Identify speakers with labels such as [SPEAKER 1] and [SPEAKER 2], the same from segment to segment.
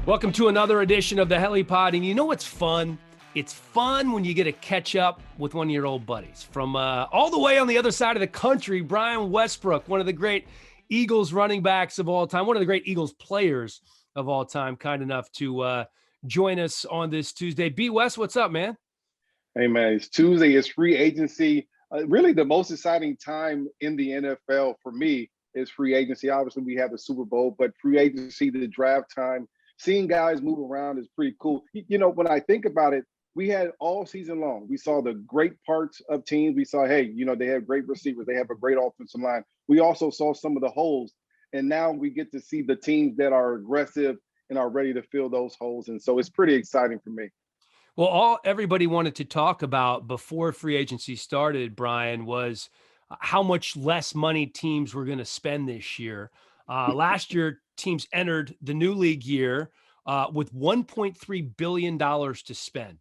[SPEAKER 1] Welcome to another edition of the Helliepod. And you know what's fun? It's fun when you get to catch up with one of your old buddies from all the way on the other side of the country. Brian Westbrook, one of the great Eagles running backs of all time, one of the great Eagles players of all time, kind enough to join us on this Tuesday. B. West, what's up, man?
[SPEAKER 2] Hey, man, it's Tuesday. It's free agency. Really, the most exciting time in the NFL for me is free agency. Obviously, we have the Super Bowl, but free agency, the draft time, seeing guys move around is pretty cool. You know, when I think about it, we had all season long. We saw the great parts of teams. We saw, hey, you know, they have great receivers. They have a great offensive line. We also saw some of the holes. And now we get to see the teams that are aggressive and are ready to fill those holes. And so it's pretty exciting for me.
[SPEAKER 1] Well, all everybody wanted to talk about before free agency started, Brian, was how much less money teams were going to spend this year. Last year, teams entered the new league year with $1.3 billion to spend.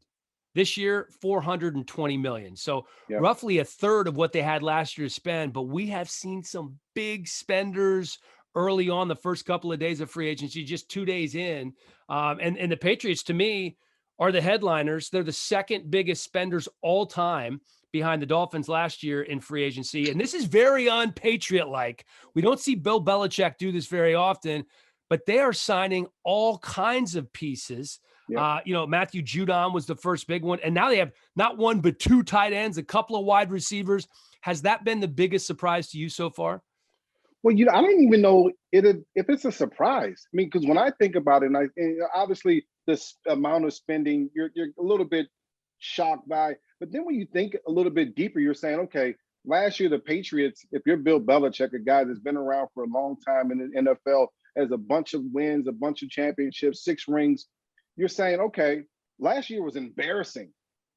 [SPEAKER 1] This year, $420 million. So roughly a third of what they had last year to spend. But we have seen some big spenders early on the first couple of days of free agency, just 2 days in. And the Patriots, to me, are the headliners. They're the second biggest spenders all time behind the Dolphins last year in free agency. And this is very un-Patriot-like. We don't see Bill Belichick do this very often, but they are signing all kinds of pieces. Matthew Judon was the first big one. And now they have not one, but two tight ends, a couple of wide receivers. Has that been the biggest surprise to you so far?
[SPEAKER 2] Well, I don't even know if it's a surprise. I mean, because when I think about it, and obviously this amount of spending, you're a little bit shocked by. But then when you think a little bit deeper, you're saying, okay, last year the Patriots, if you're Bill Belichick, a guy that's been around for a long time in the NFL, has a bunch of wins, a bunch of championships, 6 rings, you're saying, okay, last year was embarrassing.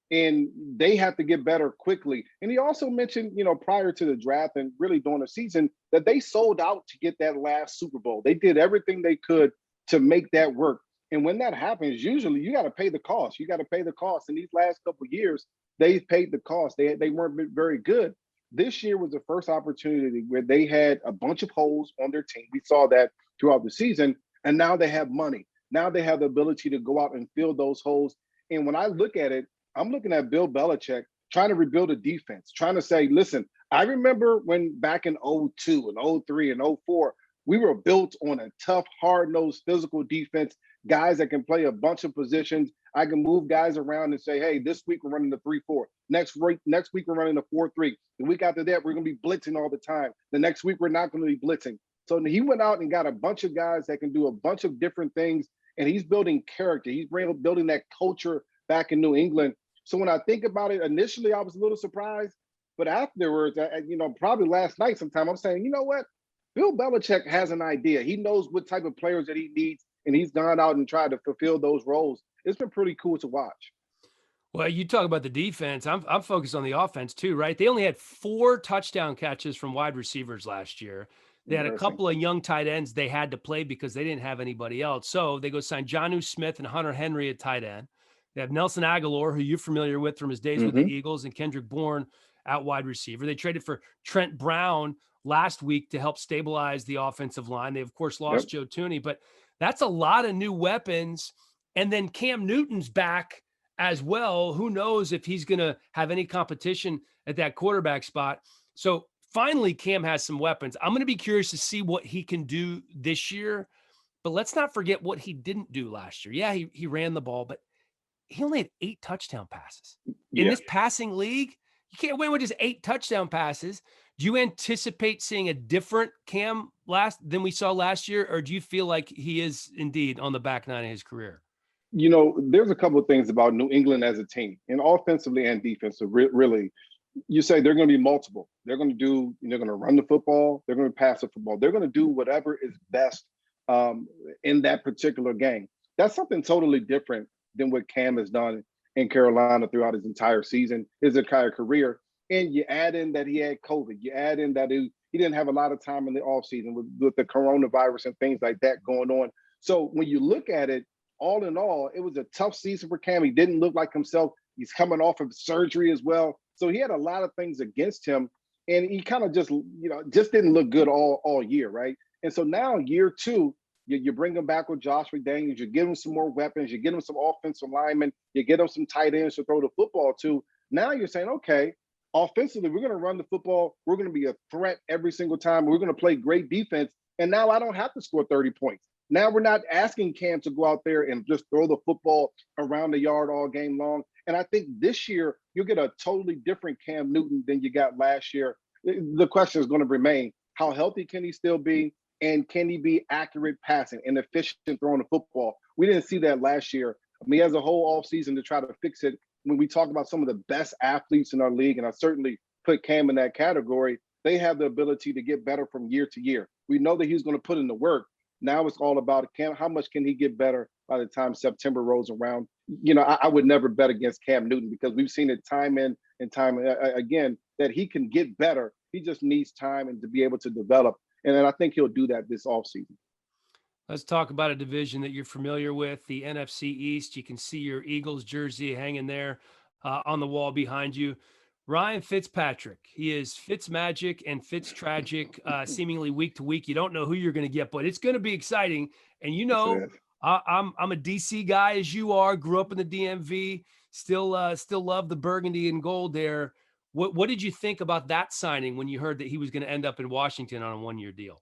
[SPEAKER 2] And they have to get better quickly. And he also mentioned, prior to the draft and really during the season, that they sold out to get that last Super Bowl. They did everything they could to make that work. And when that happens, usually you got to pay the cost. You got to pay the cost. In these last couple of years, they've paid the cost. They weren't very good. This year was the first opportunity where they had a bunch of holes on their team. We saw that throughout the season. And now they have money. Now they have the ability to go out and fill those holes. And when I look at it, I'm looking at Bill Belichick trying to rebuild a defense, trying to say, listen, I remember when back in 02 and 03 and 04, we were built on a tough, hard-nosed, physical defense, guys that can play a bunch of positions. I can move guys around and say, hey, this week we're running the 3-4. Next week we're running the 4-3. The week after that, we're going to be blitzing all the time. The next week we're not going to be blitzing. So he went out and got a bunch of guys that can do a bunch of different things, and he's building character. He's building that culture back in New England. So when I think about it, initially I was a little surprised, but afterwards, probably last night sometime, I'm saying, you know what? Bill Belichick has an idea. He knows what type of players that he needs, and he's gone out and tried to fulfill those roles. It's been pretty cool to watch.
[SPEAKER 1] Well, you talk about the defense. I'm focused on the offense too, right? They only had 4 touchdown catches from wide receivers last year. They had a couple of young tight ends they had to play because they didn't have anybody else. So they go sign Jonnu Smith and Hunter Henry at tight end. They have Nelson Aguilar, who you're familiar with from his days with the Eagles, and Kendrick Bourne at wide receiver. They traded for Trent Brown last week to help stabilize the offensive line. They, of course, lost Joe Thuney, but that's a lot of new weapons. And then Cam Newton's back as well. Who knows if he's going to have any competition at that quarterback spot. So finally, Cam has some weapons. I'm going to be curious to see what he can do this year. But let's not forget what he didn't do last year. Yeah, he ran the ball, but he only had 8 touchdown passes. In this passing league, you can't win with just 8 touchdown passes. Do you anticipate seeing a different Cam than we saw last year, or do you feel like he is indeed on the back nine of his career?
[SPEAKER 2] There's a couple of things about New England as a team, and offensively and defensively, really. You say they're going to be multiple. They're going to run the football. They're going to pass the football. They're going to do whatever is best in that particular game. That's something totally different than what Cam has done in Carolina throughout his entire season, his entire career. And you add in that he had COVID. You add in that he didn't have a lot of time in the offseason with the coronavirus and things like that going on. So when you look at it, all in all, it was a tough season for Cam. He didn't look like himself. He's coming off of surgery as well. So he had a lot of things against him. And he kind of just didn't look good all year, right? And so now year 2, You bring him back with Josh McDaniels. You give him some more weapons. You get him some offensive linemen. You get him some tight ends to throw the football to. Now you're saying, okay, offensively, we're going to run the football. We're going to be a threat every single time. We're going to play great defense. And now I don't have to score 30 points. Now we're not asking Cam to go out there and just throw the football around the yard all game long. And I think this year you'll get a totally different Cam Newton than you got last year. The question is going to remain, how healthy can he still be? And can he be accurate passing and efficient throwing the football? We didn't see that last year. I mean, he has a whole offseason to try to fix it. When we talk about some of the best athletes in our league, and I certainly put Cam in that category, they have the ability to get better from year to year. We know that he's going to put in the work. Now it's all about how much can he get better by the time September rolls around. I would never bet against Cam Newton because we've seen it time in and time again that he can get better. He just needs time and to be able to develop. And then I think he'll do that this offseason.
[SPEAKER 1] Let's talk about a division that you're familiar with, the NFC East. You can see your Eagles jersey hanging there on the wall behind you. Ryan Fitzpatrick. He is Fitzmagic and Fitztragic, seemingly week to week. You don't know who you're going to get, but it's going to be exciting. And I'm a DC guy as you are. Grew up in the DMV. Still love the burgundy and gold there. What did you think about that signing when you heard that he was going to end up in Washington on a one-year deal?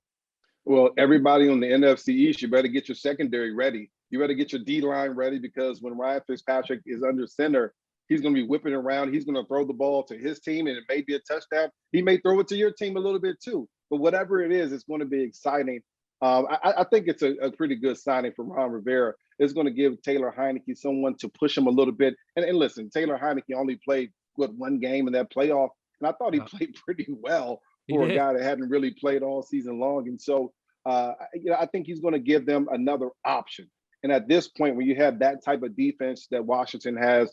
[SPEAKER 2] Well, everybody on the NFC East, you better get your secondary ready. You better get your D-line ready because when Ryan Fitzpatrick is under center, he's going to be whipping around. He's going to throw the ball to his team, and it may be a touchdown. He may throw it to your team a little bit too. But whatever it is, it's going to be exciting. I think it's a pretty good signing for Ron Rivera. It's going to give Taylor Heineke someone to push him a little bit. And listen, Taylor Heineke only played, one game in that playoff, and I thought he played pretty well for a guy that hadn't really played all season long. And so, I think he's going to give them another option. And at this point, when you have that type of defense that Washington has,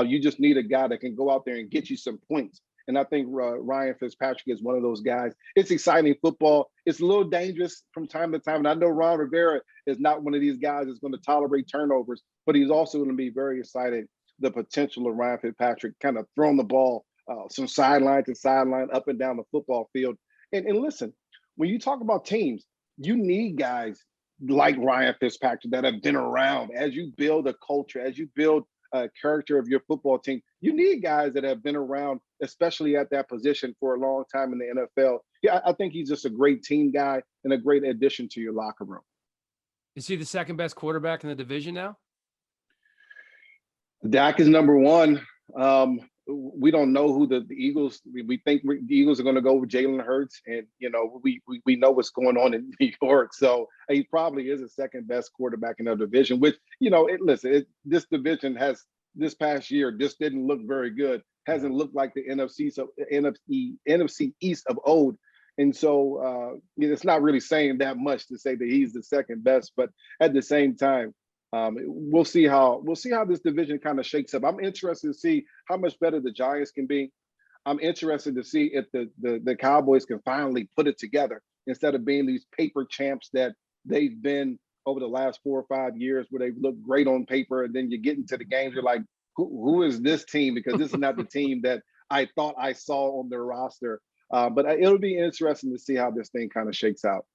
[SPEAKER 2] you just need a guy that can go out there and get you some points. And I think Ryan Fitzpatrick is one of those guys. It's exciting football. It's a little dangerous from time to time. And I know Ron Rivera is not one of these guys that's going to tolerate turnovers, but he's also going to be very excited. The potential of Ryan Fitzpatrick kind of throwing the ball some sideline to sideline, up and down the football field. And listen, when you talk about teams, you need guys like Ryan Fitzpatrick that have been around. As you build a culture, as you build a character of your football team, you need guys that have been around, especially at that position for a long time in the NFL. Yeah, I think he's just a great team guy and a great addition to your locker room.
[SPEAKER 1] Is he the second best quarterback in the division now?
[SPEAKER 2] Dak is number one. We don't know who the Eagles. We think the Eagles are going to go with Jalen Hurts, and we know what's going on in New York. So he probably is the second best quarterback in the division. Which this division has this past year just didn't look very good. Hasn't looked like the NFC East of old. And so it's not really saying that much to say that he's the second best. But at the same time, we'll see how this division kind of shakes up. I'm interested to see how much better the Giants can be. I'm interested to see if the Cowboys can finally put it together instead of being these paper champs that they've been over the last 4 or 5 years, where they've looked great on paper, and then you get into the games, you're like, who is this team? Because this is not the team that I thought I saw on their roster. But it'll be interesting to see how this thing kind of shakes out.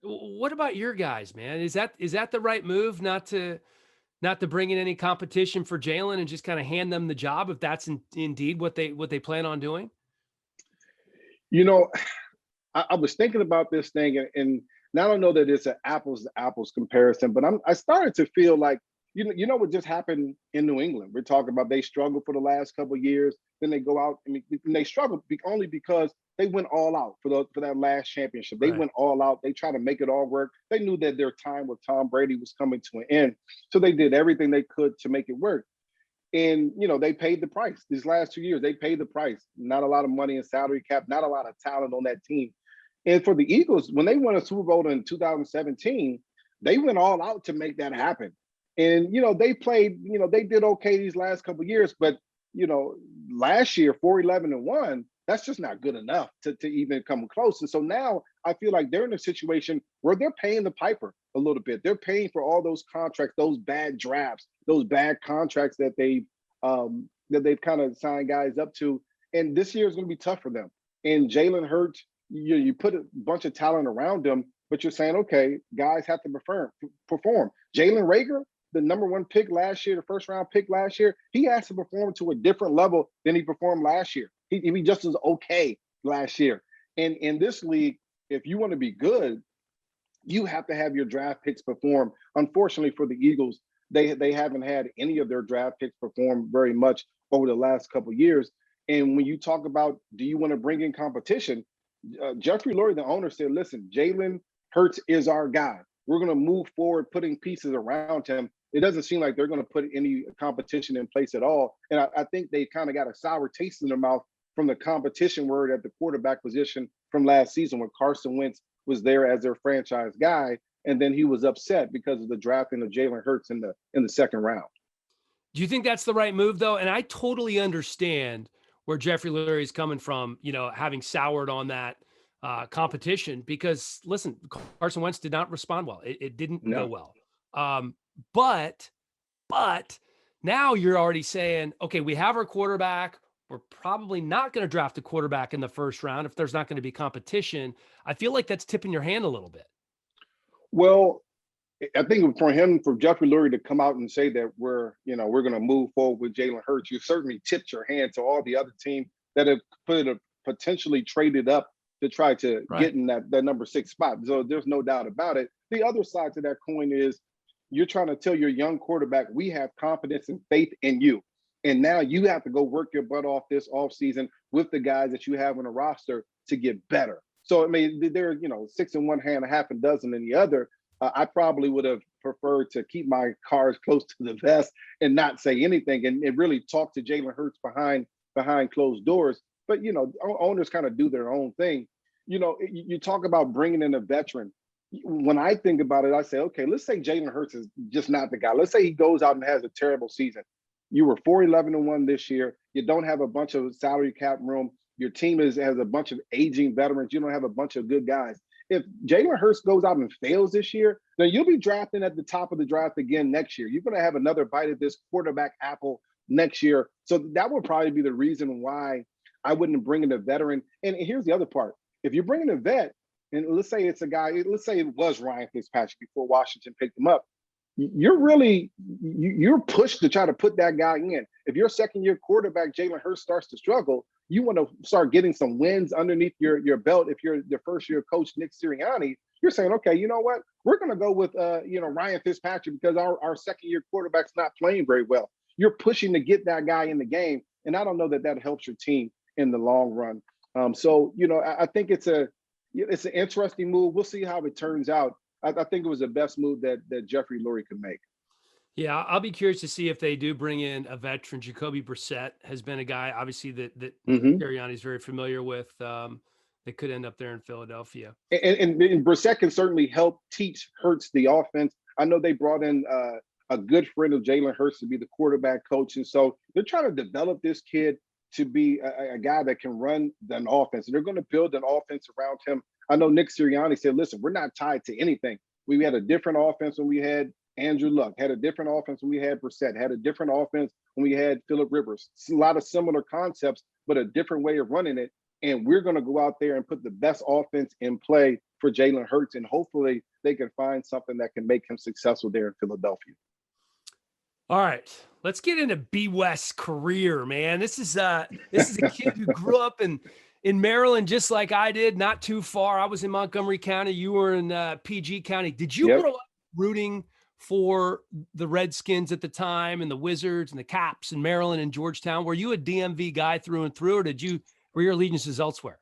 [SPEAKER 1] What about your guys, man? Is that the right move, not to bring in any competition for Jalen and just kind of hand them the job if that's indeed what they plan on doing?
[SPEAKER 2] I was thinking about this thing, and I don't know that it's an apples to apples comparison, but I started to feel like, what just happened in New England. We're talking about they struggled for the last couple of years. Then they go out and they struggled only because they went all out for that last championship. They went all out. They tried to make it all work. They knew that their time with Tom Brady was coming to an end. So they did everything they could to make it work. And, they paid the price. These last 2 years, they paid the price. Not a lot of money in salary cap, not a lot of talent on that team. And for the Eagles, when they won a Super Bowl in 2017, they went all out to make that happen. And, they played, they did okay these last couple of years. But, last year, 4-11-1, that's just not good enough to even come close. And so now I feel like they're in a situation where they're paying the piper a little bit. They're paying for all those contracts, those bad drafts, those bad contracts that they've kind of signed guys up to. And this year is going to be tough for them. And Jalen Hurts, you put a bunch of talent around him, but you're saying, okay, guys have to perform. Jalen Reagor, the #1 pick last year, the first round pick last year, he has to perform to a different level than he performed last year. He just was okay last year. And in this league, if you want to be good, you have to have your draft picks perform. Unfortunately for the Eagles, they haven't had any of their draft picks perform very much over the last couple of years. And when you talk about, do you want to bring in competition? Jeffrey Lurie, the owner, said, listen, Jalen Hurts is our guy. We're going to move forward, putting pieces around him. It doesn't seem like they're going to put any competition in place at all. And I think they kind of got a sour taste in their mouth from the competition word at the quarterback position from last season when Carson Wentz was there as their franchise guy. And then he was upset because of the drafting of Jalen Hurts in the second round.
[SPEAKER 1] Do you think that's the right move, though? And I totally understand where Jeffrey Lurie is coming from, having soured on that competition, because listen, Carson Wentz did not respond well. It didn't go well. But now you're already saying, okay, we have our quarterback. We're probably not going to draft a quarterback in the first round if there's not going to be competition. I feel like that's tipping your hand a little bit.
[SPEAKER 2] Well, I think for Jeffrey Lurie to come out and say that we're going to move forward with Jalen Hurts, you certainly tipped your hand to all the other teams that have potentially traded up to try to get in that #6 spot. So there's no doubt about it. The other side to that coin is you're trying to tell your young quarterback, we have confidence and faith in you. And now you have to go work your butt off this offseason with the guys that you have on the roster to get better. So, I mean, they're, 6 in one hand, a half a dozen in the other. I probably would have preferred to keep my cards close to the vest and not say anything and really talk to Jalen Hurts behind closed doors. But, owners kind of do their own thing. You talk about bringing in a veteran. When I think about it, I say, okay, let's say Jalen Hurts is just not the guy. Let's say he goes out and has a terrible season. You were 4-11-1 this year. You don't have a bunch of salary cap room. Your team has a bunch of aging veterans. You don't have a bunch of good guys. If Jalen Hurts goes out and fails this year, then you'll be drafting at the top of the draft again next year. You're going to have another bite at this quarterback apple next year. So that would probably be the reason why I wouldn't bring in a veteran. And here's the other part. If you're bringing a vet, and let's say it's a guy, let's say it was Ryan Fitzpatrick before Washington picked him up, you're pushed to try to put that guy in. If your second-year quarterback, Jalen Hurts, starts to struggle, you want to start getting some wins underneath your belt. If you're the first-year coach, Nick Sirianni, you're saying, okay, you know what? We're going to go with, Ryan Fitzpatrick because our second-year quarterback's not playing very well. You're pushing to get that guy in the game, and I don't know that helps your team in the long run. I think it's an interesting move. We'll see how it turns out. I think it was the best move that Jeffrey Lurie could make.
[SPEAKER 1] Yeah, I'll be curious to see if they do bring in a veteran. Jacoby Brissett has been a guy, obviously, that Sirianni is very familiar with. That could end up there in Philadelphia.
[SPEAKER 2] And Brissett can certainly help teach Hurts the offense. I know they brought in a good friend of Jalen Hurts to be the quarterback coach. And so they're trying to develop this kid to be a guy that can run an offense. And they're going to build an offense around him. I know Nick Sirianni said, listen, we're not tied to anything. We had a different offense when we had Andrew Luck, had a different offense when we had Brissett, had a different offense when we had Phillip Rivers. A lot of similar concepts, but a different way of running it. And we're going to go out there and put the best offense in play for Jalen Hurts. And hopefully they can find something that can make him successful there in Philadelphia.
[SPEAKER 1] All right, let's get into B. West's career, man. This is a kid who grew up in Maryland, just like I did, not too far. I was in Montgomery County. You were in PG County. Did you grow up rooting for the Redskins at the time and the Wizards and the Caps in Maryland and Georgetown? Were you a DMV guy through and through, or were your allegiances elsewhere?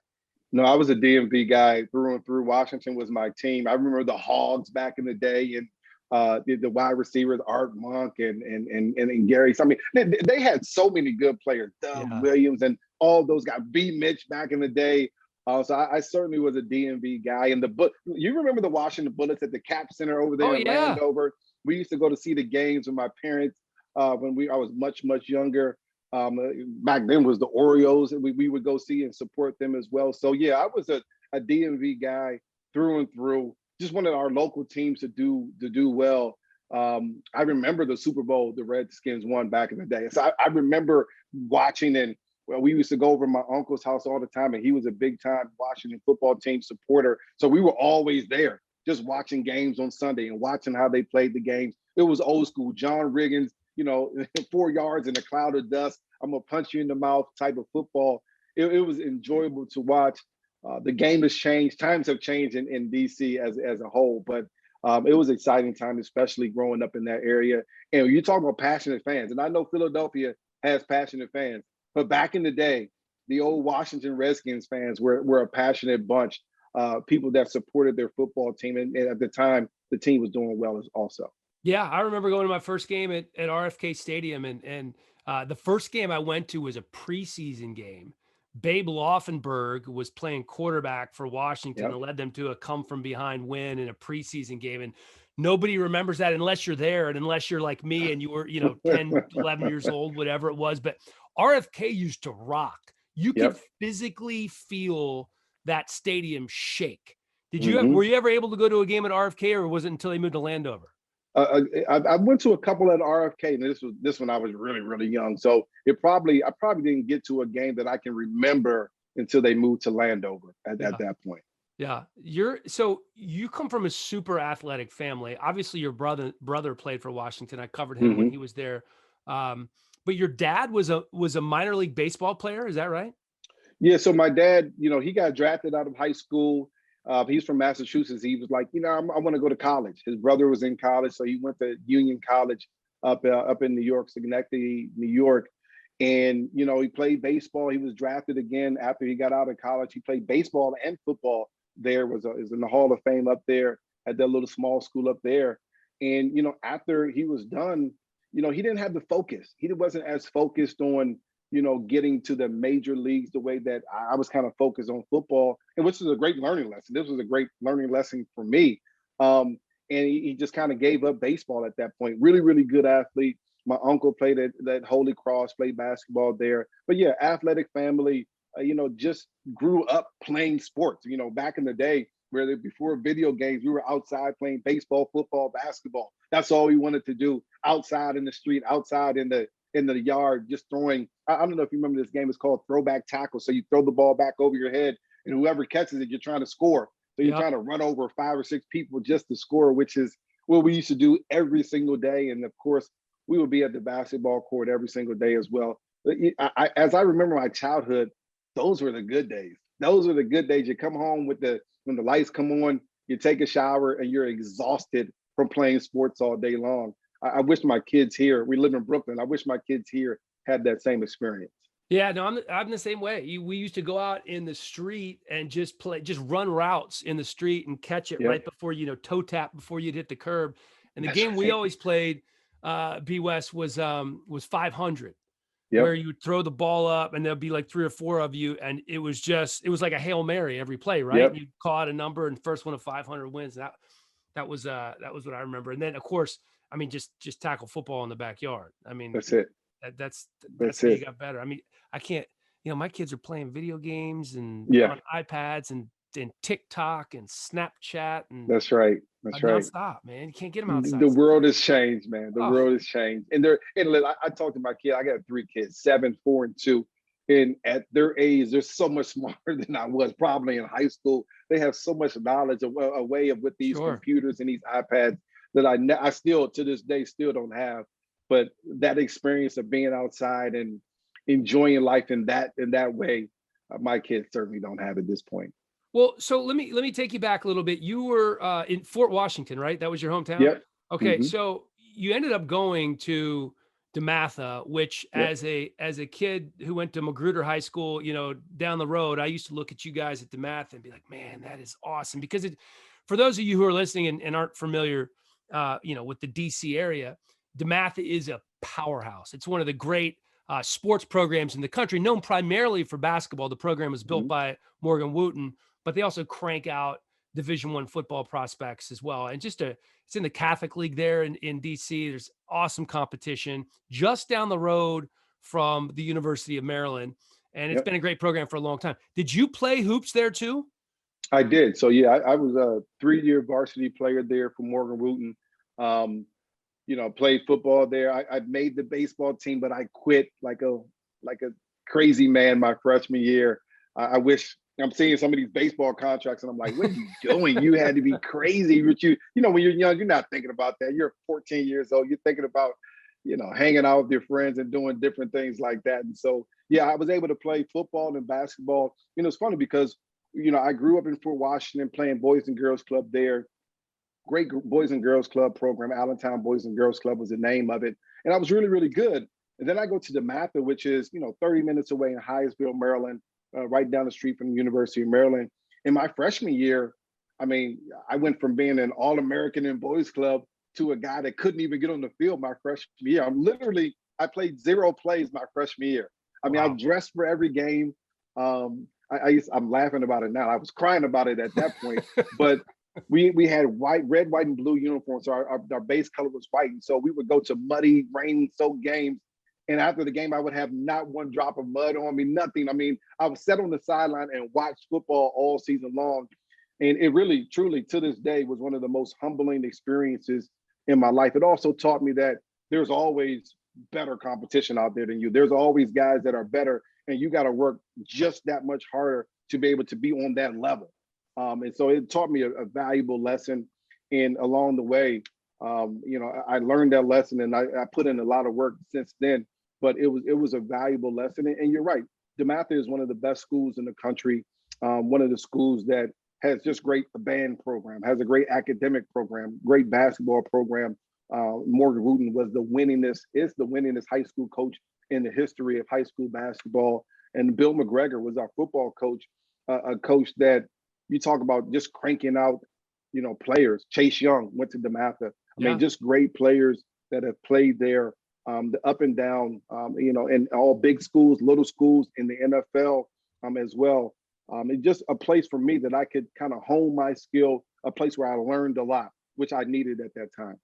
[SPEAKER 2] No, I was a DMV guy through and through. Washington was my team. I remember the Hogs back in the day, and the wide receivers, Art Monk and Gary. So, I mean, they had so many good players, Doug Williams and all those guys, B. Mitch back in the day. So I certainly was a DMV guy. And you remember the Washington Bullets at the Cap Center over there in Landover? We used to go to see the games with my parents when I was much, much younger. Back then was the Orioles, and we would go see and support them as well. So yeah, I was a DMV guy through and through. Just wanted our local teams to do well. I remember the Super Bowl the Redskins won back in the day. So I remember watching, and we used to go over to my uncle's house all the time, and he was a big time Washington football team supporter. So we were always there just watching games on Sunday and watching how they played the games. It was old school, John Riggins, 4 yards in a cloud of dust, I'm gonna punch you in the mouth type of football. It was enjoyable to watch. The game has changed. Times have changed in DC as a whole, but it was an exciting time, especially growing up in that area. And you talk about passionate fans, and I know Philadelphia has passionate fans, but back in the day, the old Washington Redskins fans were a passionate bunch, people that supported their football team, and at the time, the team was doing well also.
[SPEAKER 1] Yeah, I remember going to my first game at RFK Stadium, and the first game I went to was a preseason game. Babe Laufenberg was playing quarterback for Washington and led them to a come from behind win in a preseason game. And nobody remembers that unless you're there and unless you're like me and you were, 10, 11 years old, whatever it was. But RFK used to rock. You could physically feel that stadium shake. Were you ever able to go to a game at RFK, or was it until they moved to Landover?
[SPEAKER 2] I went to a couple at RFK, and this when I was really, really young. So I probably didn't get to a game that I can remember until they moved to Landover at that point.
[SPEAKER 1] Yeah. So you come from a super athletic family. Obviously your brother played for Washington. I covered him when he was there. But your dad was a minor league baseball player. Is that right?
[SPEAKER 2] Yeah. So my dad, he got drafted out of high school. He's from Massachusetts. He was like, I want to go to college. His brother was in college, so he went to Union College up in New York, Schenectady, New York. And, he played baseball. He was drafted again after he got out of college. He played baseball and football there, is in the Hall of Fame up there at that little small school up there. And, after he was done, he didn't have the focus. He wasn't as focused on, getting to the major leagues the way that I was kind of focused on football, and which was a great learning lesson. This was a great learning lesson for me. And he just kind of gave up baseball at that point. Really, really good athlete. My uncle played at Holy Cross, played basketball there. But yeah, athletic family, just grew up playing sports. Back in the day, before video games, we were outside playing baseball, football, basketball. That's all we wanted to do, outside in the street, outside in the yard, just throwing. I don't know if you remember this game. It's called throwback tackle. So you throw the ball back over your head, and whoever catches it, you're trying to score. So you're trying to run over 5 or 6 people just to score, which is what we used to do every single day. And of course, we would be at the basketball court every single day as well. As I remember my childhood, those were the good days. Those are the good days. You come home when the lights come on, you take a shower, and you're exhausted from playing sports all day long. I wish my kids here, we live in Brooklyn, I wish my kids here had that same experience.
[SPEAKER 1] Yeah, no, I'm the same way. We used to go out in the street and just run routes in the street and catch it right before, toe tap before you'd hit the curb. And the game we always played, B West, was 500, where you would throw the ball up and there'd be like 3 or 4 of you. And it was like a Hail Mary every play, right? And you call out a number, and first one of 500 wins. That was what I remember. And then of course, I mean, just tackle football in the backyard. I mean,
[SPEAKER 2] that's it.
[SPEAKER 1] That's how you got better. I mean, I can't, my kids are playing video games and on iPads and TikTok and Snapchat. And
[SPEAKER 2] that's right. That's right.
[SPEAKER 1] Nonstop, man. You can't get them outside.
[SPEAKER 2] The world has changed, man. The world has changed. And I talked to my kid. I got 3 kids, 7, 4, and 2. And at their age, they're so much smarter than I was probably in high school. They have so much knowledge, a way of with these computers and these iPads that I still, to this day, still don't have. But that experience of being outside and enjoying life in that way, my kids certainly don't have at this point.
[SPEAKER 1] Well, so let me take you back a little bit. You were in Fort Washington, right? That was your hometown?
[SPEAKER 2] Yep.
[SPEAKER 1] Okay, so you ended up going to Dematha, which as a kid who went to Magruder High School, down the road, I used to look at you guys at Dematha and be like, man, that is awesome. Because for those of you who are listening and aren't familiar, with the DC area, Dematha is a powerhouse. It's one of the great sports programs in the country, known primarily for basketball. The program was built by Morgan Wooten, but they also crank out Division I football prospects as well. And it's in the Catholic League there in DC. There's awesome competition just down the road from the University of Maryland. And it's been a great program for a long time. Did you play hoops there too?
[SPEAKER 2] I did. So yeah, I was a 3-year varsity player there for Morgan Wooten. Played football there. I made the baseball team, but I quit like a crazy man my freshman year. I wish I'm seeing some of these baseball contracts, and I'm like, what are you doing? You had to be crazy. But when you're young, you're not thinking about that. You're 14 years old. You're thinking about, hanging out with your friends and doing different things like that. And so, yeah, I was able to play football and basketball. It's funny because, I grew up in Fort Washington playing Boys and Girls Club there. Great Boys and Girls Club program. Allentown Boys and Girls Club was the name of it. And I was really, really good. And then I go to Dematha, which is, 30 minutes away in Hyattsville, Maryland. Right down the street from the University of Maryland. In my freshman year, I went from being an All-American in Boys Club to a guy that couldn't even get on the field my freshman year. I played 0 plays my freshman year. Wow. I dressed for every game. I'm laughing about it now. I was crying about it at that point. But we had red, white, and blue uniforms. So our base color was white. And so we would go to muddy, rain-soaked games. And after the game, I would have not one drop of mud on me, nothing. I was sat on the sideline and watched football all season long. And it really, truly, to this day, was one of the most humbling experiences in my life. It also taught me that there's always better competition out there than you. There's always guys that are better, and you got to work just that much harder to be able to be on that level. And so it taught me a valuable lesson. And along the way, I learned that lesson, and I put in a lot of work since then. But it was a valuable lesson. And you're right, Dematha is one of the best schools in the country. One of the schools that has just great band program, has a great academic program, great basketball program. Morgan Wooten is the winningest high school coach in the history of high school basketball. And Bill McGregor was our football coach, a coach that you talk about just cranking out, players. Chase Young went to Dematha. Just great players that have played there. The up and down, in all big schools, little schools, in the NFL as well. It's just a place for me that I could kind of hone my skill, a place where I learned a lot, which I needed at that time.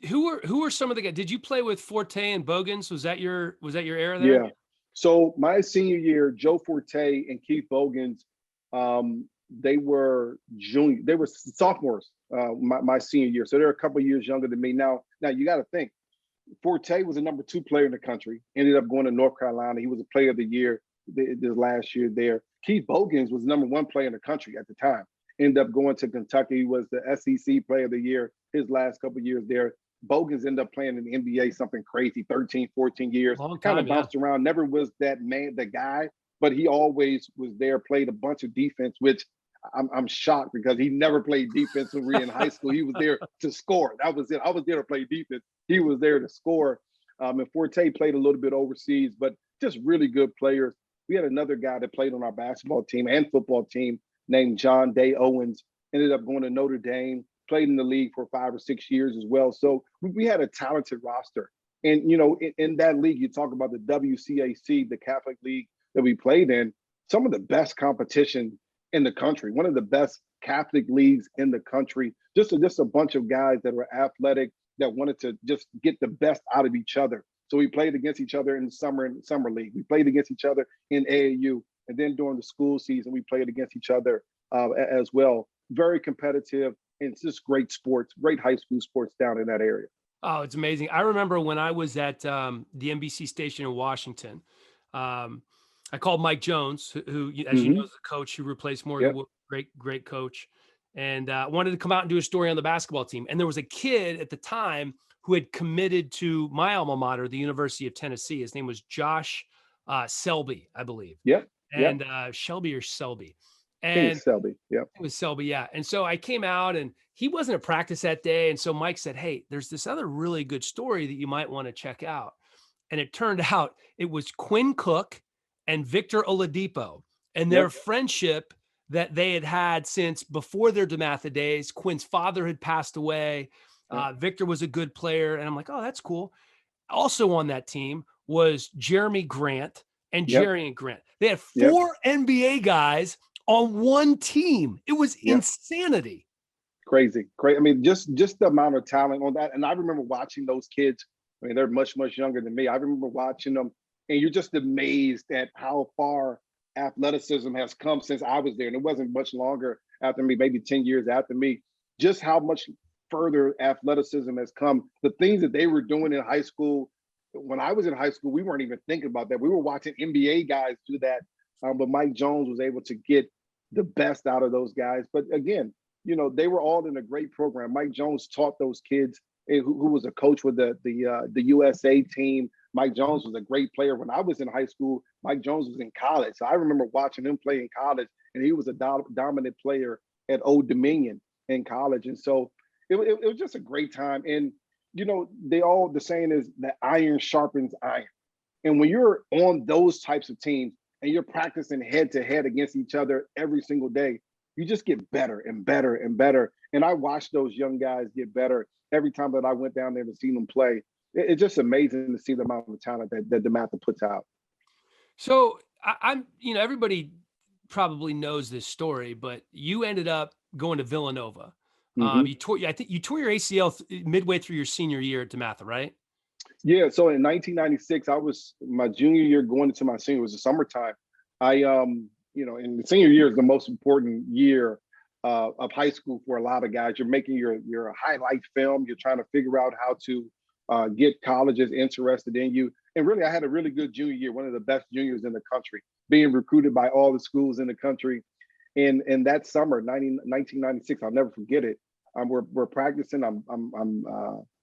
[SPEAKER 1] Who were some of the guys? Did you play with Forte and Bogans? Was that your era there?
[SPEAKER 2] Yeah. So my senior year, Joe Forte and Keith Bogans, they were sophomores my senior year. So they're a couple of years younger than me. Now you got to think. Forte was the number 2 player in the country, ended up going to North Carolina. He was a player of the year this last year there. Keith Bogans was number 1 player in the country at the time. Ended up going to Kentucky, was the SEC player of the year his last couple of years there. Bogans ended up playing in the NBA something crazy, 13, 14 years. Kind of bounced around, never was that man, the guy, but he always was there, played a bunch of defense, which I'm shocked because he never played defensively in high school. He was there to score. That was it. I was there to play defense. He was there to score. And Forte played a little bit overseas, but just really good players. We had another guy that played on our basketball team and football team named John Day Owens, ended up going to Notre Dame, played in the league for 5 or 6 years as well. So we had a talented roster. And, in that league, you talk about the WCAC, the Catholic League that we played in, some of the best competition in the country, one of the best Catholic leagues in the country, just a bunch of guys that were athletic, that wanted to just get the best out of each other. So we played against each other in the summer league. We played against each other in AAU. And then during the school season, we played against each other as well. Very competitive, and it's just great sports, great high school sports down in that area.
[SPEAKER 1] Oh, it's amazing. I remember when I was at the NBC station in Washington, I called Mike Jones, who as you know, is the coach who replaced Morgan. Yep. Great coach. And wanted to come out and do a story on the basketball team. And there was a kid at the time who had committed to my alma mater, the University of Tennessee. His name was Josh Selby, I believe.
[SPEAKER 2] Yep.
[SPEAKER 1] And Shelby or Selby.
[SPEAKER 2] And it's Selby. Yep.
[SPEAKER 1] It was Selby, yeah. And so I came out and he wasn't at practice that day. And so Mike said, hey, there's this other really good story that you might want to check out. And it turned out it was Quinn Cook and Victor Oladipo and their friendship that they had since before their Dematha days. Quinn's father had passed away. Victor was a good player. And I'm like, oh, that's cool. Also on that team was Jeremy Grant and Jerry Grant. They had 4 NBA guys on one team. It was insanity.
[SPEAKER 2] Crazy. I mean, just the amount of talent on that. And I remember watching those kids. I mean, they're much, much younger than me. I remember watching them, and you're just amazed at how far athleticism has come since I was there. And it wasn't much longer after me, maybe 10 years after me, just how much further athleticism has come. The things that they were doing in high school, when I was in high school, we weren't even thinking about that. We were watching NBA guys do that. But Mike Jones was able to get the best out of those guys. But again, they were all in a great program. Mike Jones taught those kids, who was a coach with the USA team. Mike Jones was a great player. When I was in high school, Mike Jones was in college. So I remember watching him play in college, and he was a dominant player at Old Dominion in college. And so it was just a great time. And, the saying is that iron sharpens iron. And when you're on those types of teams and you're practicing head to head against each other every single day, you just get better and better and better. And I watched those young guys get better every time that I went down there to see them play. It's just amazing to see the amount of talent that Dematha puts out.
[SPEAKER 1] So I'm, everybody probably knows this story, but you ended up going to Villanova.
[SPEAKER 2] Mm-hmm.
[SPEAKER 1] I think you tore your ACL midway through your senior year at Dematha, right?
[SPEAKER 2] Yeah. So in 1996, I was my junior year going into my senior. It was the summertime. In the senior year is the most important year of high school for a lot of guys. You're making your highlight film. You're trying to figure out how to get colleges interested in you. And really, I had a really good junior year, one of the best juniors in the country, being recruited by all the schools in the country. And that summer, 1996, I'll never forget it. We're practicing. I'm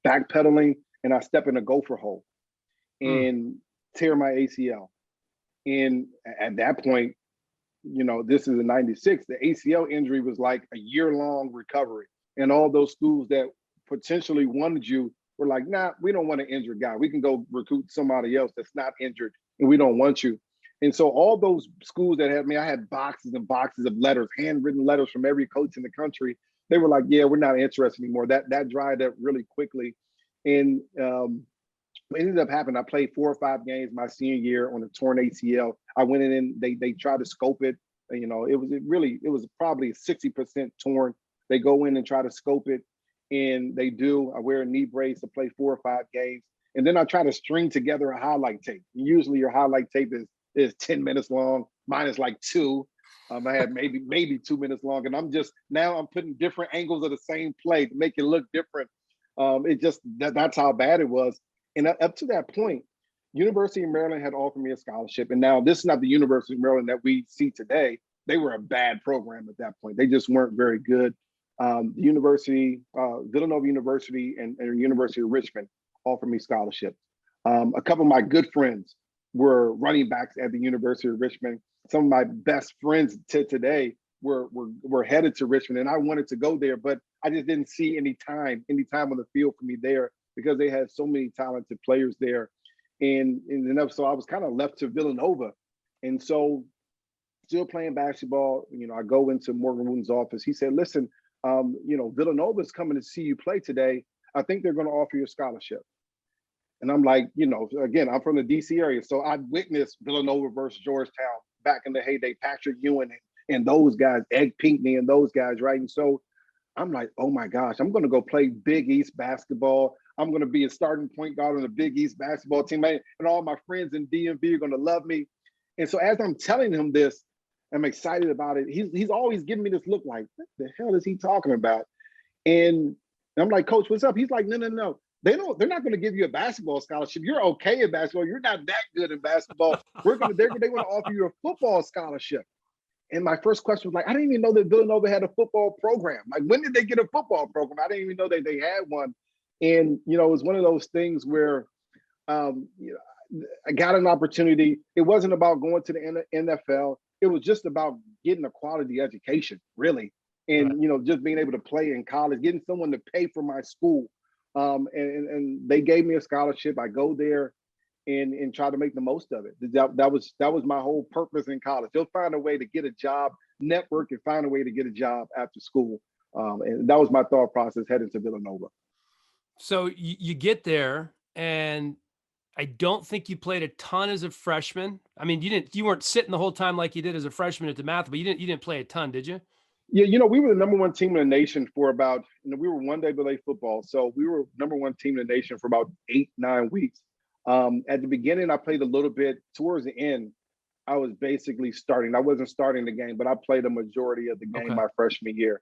[SPEAKER 2] backpedaling, and I step in a gopher hole and tear my ACL. And at that point, this is in 96, the ACL injury was like a year-long recovery. And all those schools that potentially wanted you were like, nah, we don't want to injure a guy. We can go recruit somebody else that's not injured, and we don't want you. And so all those schools that had me, I had boxes and boxes of letters, handwritten letters from every coach in the country. They were like, yeah, we're not interested anymore. That dried up really quickly. And what ended up happening, I played 4 or 5 games my senior year on a torn ACL. I went in and they tried to scope it. It was probably 60% torn. They go in and try to scope it, and they do. I wear a knee brace to play 4 or 5 games. And then I try to string together a highlight tape. Usually your highlight tape is 10 minutes long. Mine is like 2. I had maybe 2 minutes long. And I'm putting different angles of the same play to make it look different. That's how bad it was. And up to that point, University of Maryland had offered me a scholarship. And now this is not the University of Maryland that we see today. They were a bad program at that point. They just weren't very good. Villanova University and University of Richmond offered me scholarships. A couple of my good friends were running backs at the University of Richmond. Some of my best friends to today were headed to Richmond, and I wanted to go there, but I just didn't see any time on the field for me there because they had so many talented players there. And so I was kind of left to Villanova. And so still playing basketball, I go into Morgan Wooten's office. He said, listen, Villanova is coming to see you play today. I think they're going to offer you a scholarship. And I'm like, again, I'm from the DC area. So I witnessed Villanova versus Georgetown back in the heyday, Patrick Ewing and those guys, Ed Pinckney and those guys, right? And so I'm like, oh my gosh, I'm going to go play Big East basketball. I'm going to be a starting point guard on the Big East basketball team. And all my friends in DMV are going to love me. And so as I'm telling him this, I'm excited about it. He's always giving me this look like, what the hell is he talking about? And I'm like, Coach, what's up? He's like, no. They're not going to give you a basketball scholarship. You're okay in basketball. You're not that good in basketball. They want to offer you a football scholarship. And my first question was like, I didn't even know that Villanova had a football program. Like, when did they get a football program? I didn't even know that they had one. And, it was one of those things where I got an opportunity. It wasn't about going to the NFL. It was just about getting a quality education, really. And, just being able to play in college, getting someone to pay for my school. And they gave me a scholarship. I go there and try to make the most of it. That was my whole purpose in college. They'll find a way to get a job, network, and find a way to get a job after school. And that was my thought process heading to Villanova.
[SPEAKER 1] So you get there, and I don't think you played a ton as a freshman. I mean, you weren't sitting the whole time like you did as a freshman at Dematha, but you didn't play a ton, did you?
[SPEAKER 2] Yeah, we were the number 1 team in the nation for about, we were one day below football. So we were number 1 team in the nation for about 8-9 weeks. At the beginning, I played a little bit. Towards the end, I was basically starting. I wasn't starting the game, but I played a majority of the game my freshman year.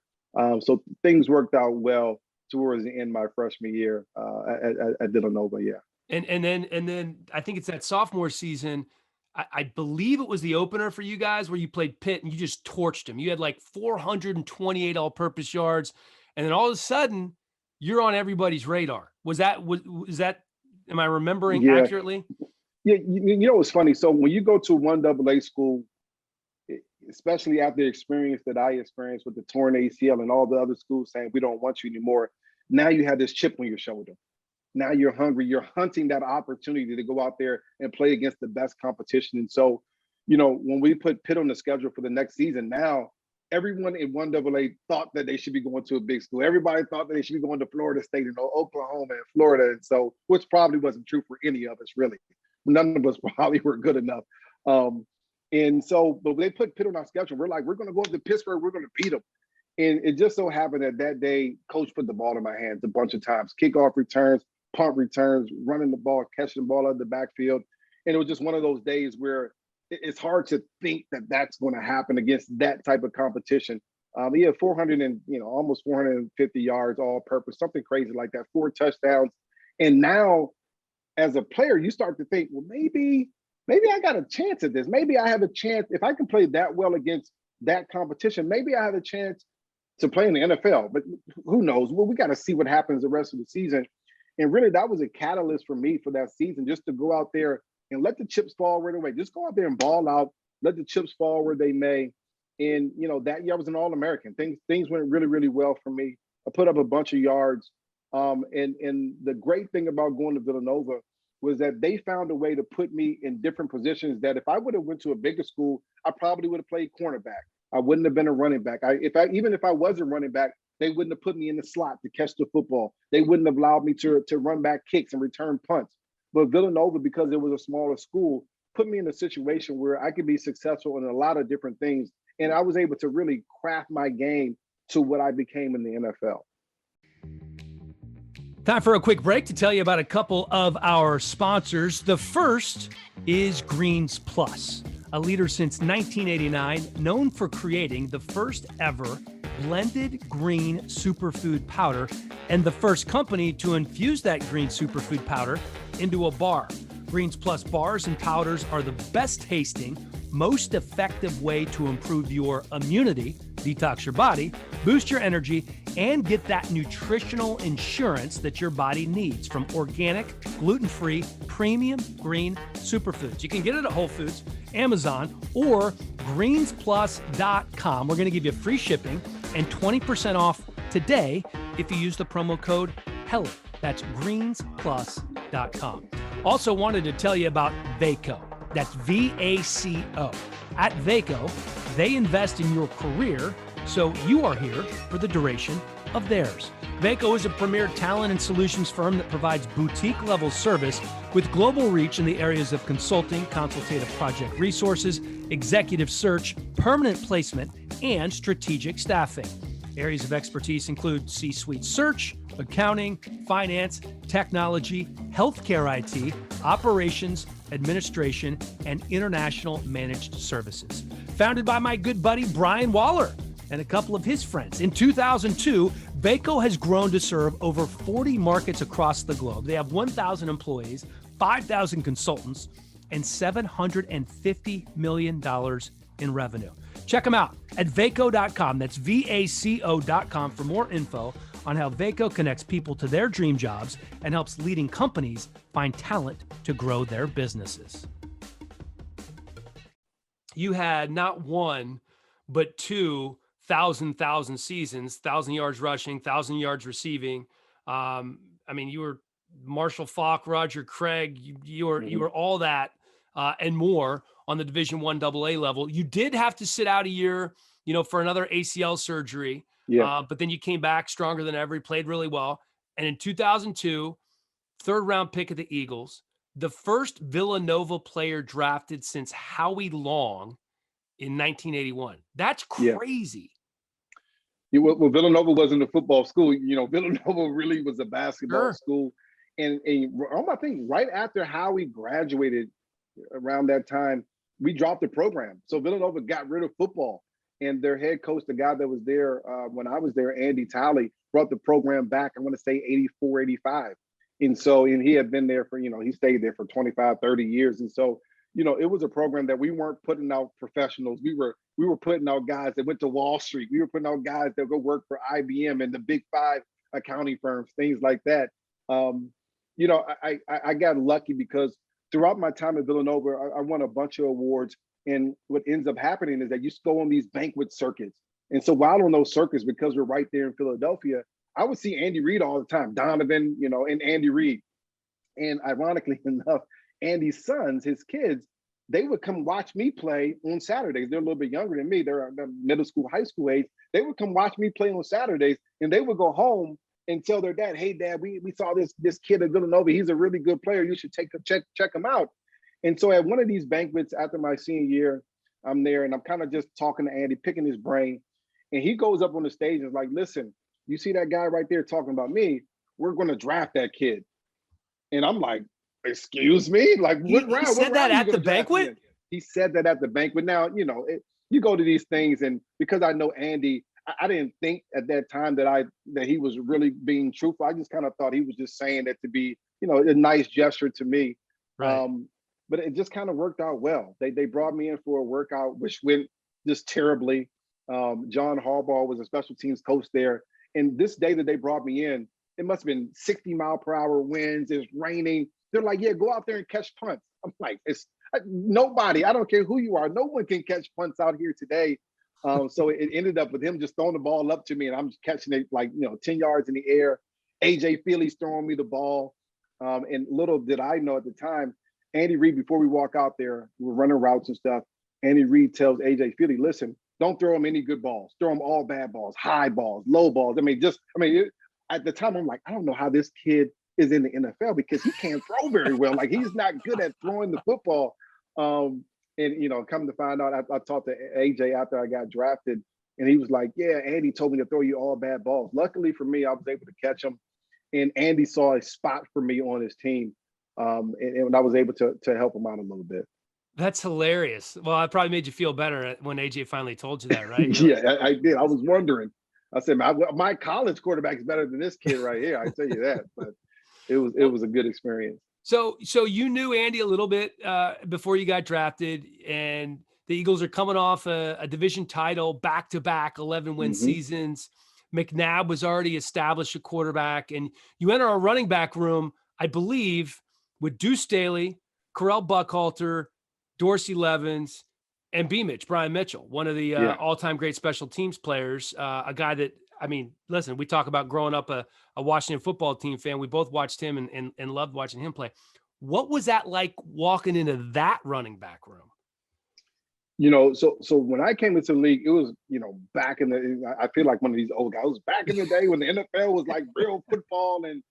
[SPEAKER 2] So things worked out well towards the end my freshman year at Villanova, yeah.
[SPEAKER 1] And then I think it's that sophomore season. I believe it was the opener for you guys where you played Pitt and you just torched them. You had like 428 all-purpose yards, and then all of a sudden you're on everybody's radar. Was that am I remembering
[SPEAKER 2] Yeah,
[SPEAKER 1] accurately?
[SPEAKER 2] yeah. You know what's funny? So when you go to one AA school, especially after the experience that I experienced with the torn ACL and all the other schools saying we don't want you anymore, now you have this chip on your shoulder. Now you're hungry. You're hunting that opportunity to go out there and play against the best competition. And so, when we put Pitt on the schedule for the next season, now everyone in one AA thought that they should be going to a big school. Everybody thought that they should be going to Florida State and Oklahoma and Florida. And so, which probably wasn't true for any of us, really. None of us probably were good enough. And so, but they put Pitt on our schedule. We're like, we're going to go up to Pittsburgh. We're going to beat them. And it just so happened that day, coach put the ball in my hands a bunch of times, kickoff returns, punt returns, running the ball, catching the ball out of the backfield. And it was just one of those days where it's hard to think that that's going to happen against that type of competition. He had 400 and, almost 450 yards all purpose, something crazy like that, 4 touchdowns. And now as a player, you start to think, well, maybe I got a chance at this. Maybe I have a chance. If I can play that well against that competition, maybe I have a chance to play in the NFL. But who knows? Well, we got to see what happens the rest of the season. And really, that was a catalyst for me for that season, just to go out there and let the chips fall where they may. Just go out there and ball out, let the chips fall where they may. And, that year I was an All-American. Things went really, really well for me. I put up a bunch of yards. And the great thing about going to Villanova was that they found a way to put me in different positions that if I would have went to a bigger school, I probably would have played cornerback. I wouldn't have been a running back. Even if I was a running back, they wouldn't have put me in the slot to catch the football. They wouldn't have allowed me to run back kicks and return punts. But Villanova, because it was a smaller school, put me in a situation where I could be successful in a lot of different things. And I was able to really craft my game to what I became in the NFL.
[SPEAKER 1] Time for a quick break to tell you about a couple of our sponsors. The first is Greens Plus, a leader since 1989, known for creating the first ever blended green superfood powder and the first company to infuse that green superfood powder into a bar. Greens Plus bars and powders are the best tasting, most effective way to improve your immunity, detox your body, boost your energy, and get that nutritional insurance that your body needs from organic, gluten-free, premium green superfoods. You can get it at Whole Foods, Amazon, or greensplus.com. We're going to give you free shipping and 20% off today if you use the promo code HELLY. That's greensplus.com. Also wanted to tell you about Vaco. That's VACO. At Vaco, they invest in your career, so you are here for the duration of theirs. Vaco is a premier talent and solutions firm that provides boutique-level service with global reach in the areas of consulting, consultative project resources, executive search, permanent placement, and strategic staffing. Areas of expertise include C-suite search, accounting, finance, technology, healthcare IT, operations, administration, and international managed services. Founded by my good buddy Brian Waller and a couple of his friends. In 2002, Vaco has grown to serve over 40 markets across the globe. They have 1,000 employees, 5,000 consultants, and $750 million in revenue. Check them out at vaco.com. That's VACO.com for more info on how Vaco connects people to their dream jobs and helps leading companies find talent to grow their businesses. You had not one, but 2,000 seasons, 1,000 yards rushing, 1,000 yards receiving. You were Marshall Faulk, Roger Craig. You were all that and more on the Division I AA level. You did have to sit out a year, for another ACL surgery.
[SPEAKER 2] Yeah.
[SPEAKER 1] But then you came back stronger than ever. You played really well. And in 2002, 3rd round pick of the Eagles, the first Villanova player drafted since Howie Long in 1981. That's crazy.
[SPEAKER 2] Yeah, well, Villanova wasn't a football school. Villanova really was a basketball school. And I think right after Howie graduated around that time, we dropped the program. So Villanova got rid of football. And their head coach, the guy that was there when I was there, Andy Talley, brought the program back, I want to say 84, 85. And he had been there for, he stayed there for 25, 30 years. And so, it was a program that we weren't putting out professionals. We were putting out guys that went to Wall Street. We were putting out guys that go work for IBM and the big five accounting firms, things like that. I got lucky because throughout my time at Villanova, I won a bunch of awards. And what ends up happening is that you go on these banquet circuits. And so while on those circuits, because we're right there in Philadelphia, I would see Andy Reid all the time, Donovan, and Andy Reid. And ironically enough, Andy's sons, his kids, they would come watch me play on Saturdays. They're a little bit younger than me. They're middle school, high school age. They would come watch me play on Saturdays, and they would go home and tell their dad, "Hey, Dad, we saw this kid at Villanova. He's a really good player. You should check him out." And so at one of these banquets after my senior year, I'm there and I'm kind of just talking to Andy, picking his brain. And he goes up on the stage and is like, "Listen, you see that guy right there talking about me? We're going to draft that kid." And I'm like, "Excuse me? Like, what round?
[SPEAKER 1] He said that at the banquet?
[SPEAKER 2] He said that at the banquet. Now, you go to these things, and because I know Andy, I didn't think at that time that he was really being truthful. I just kind of thought he was just saying that to be, a nice gesture to me.
[SPEAKER 1] Right.
[SPEAKER 2] But it just kind of worked out well. They brought me in for a workout, which went just terribly. John Harbaugh was a special teams coach there. And this day that they brought me in, it must have been 60-mile-per-hour winds. It's raining. They're like, "Yeah, go out there and catch punts." I'm like, it's nobody. I don't care who you are. No one can catch punts out here today. So it ended up with him just throwing the ball up to me, and I'm just catching it 10 yards in the air. AJ Feeley's throwing me the ball. And little did I know at the time, Andy Reid, before we walk out there, we're running routes and stuff. Andy Reid tells AJ Feeley, "Listen, don't throw him any good balls. Throw him all bad balls, high balls, low balls." At the time, I'm like, I don't know how this kid is in the NFL because he can't throw very well. Like, he's not good at throwing the football. And come to find out, I talked to AJ after I got drafted, and he was like, "Yeah, Andy told me to throw you all bad balls." Luckily for me, I was able to catch him, and Andy saw a spot for me on his team, and I was able to help him out a little bit.
[SPEAKER 1] That's hilarious. Well, I probably made you feel better when AJ finally told you that, right?
[SPEAKER 2] Yeah, I did. I was wondering. I said, my college quarterback is better than this kid right here. I tell you that. But it was a good experience.
[SPEAKER 1] So you knew Andy a little bit before you got drafted, and the Eagles are coming off a division title, back-to-back 11-win seasons. McNabb was already established a quarterback, and you enter our running back room, I believe, with Deuce Staley, Correll Buckhalter, Dorsey Levens, and B-Mitch, Brian Mitchell, one of the all-time great special teams players, a guy that, listen, we talk about growing up a Washington football team fan. We both watched him and loved watching him play. What was that like walking into that running back room?
[SPEAKER 2] So when I came into the league, it was, back I feel like one of these old guys. Back in the day when the NFL was like real football, and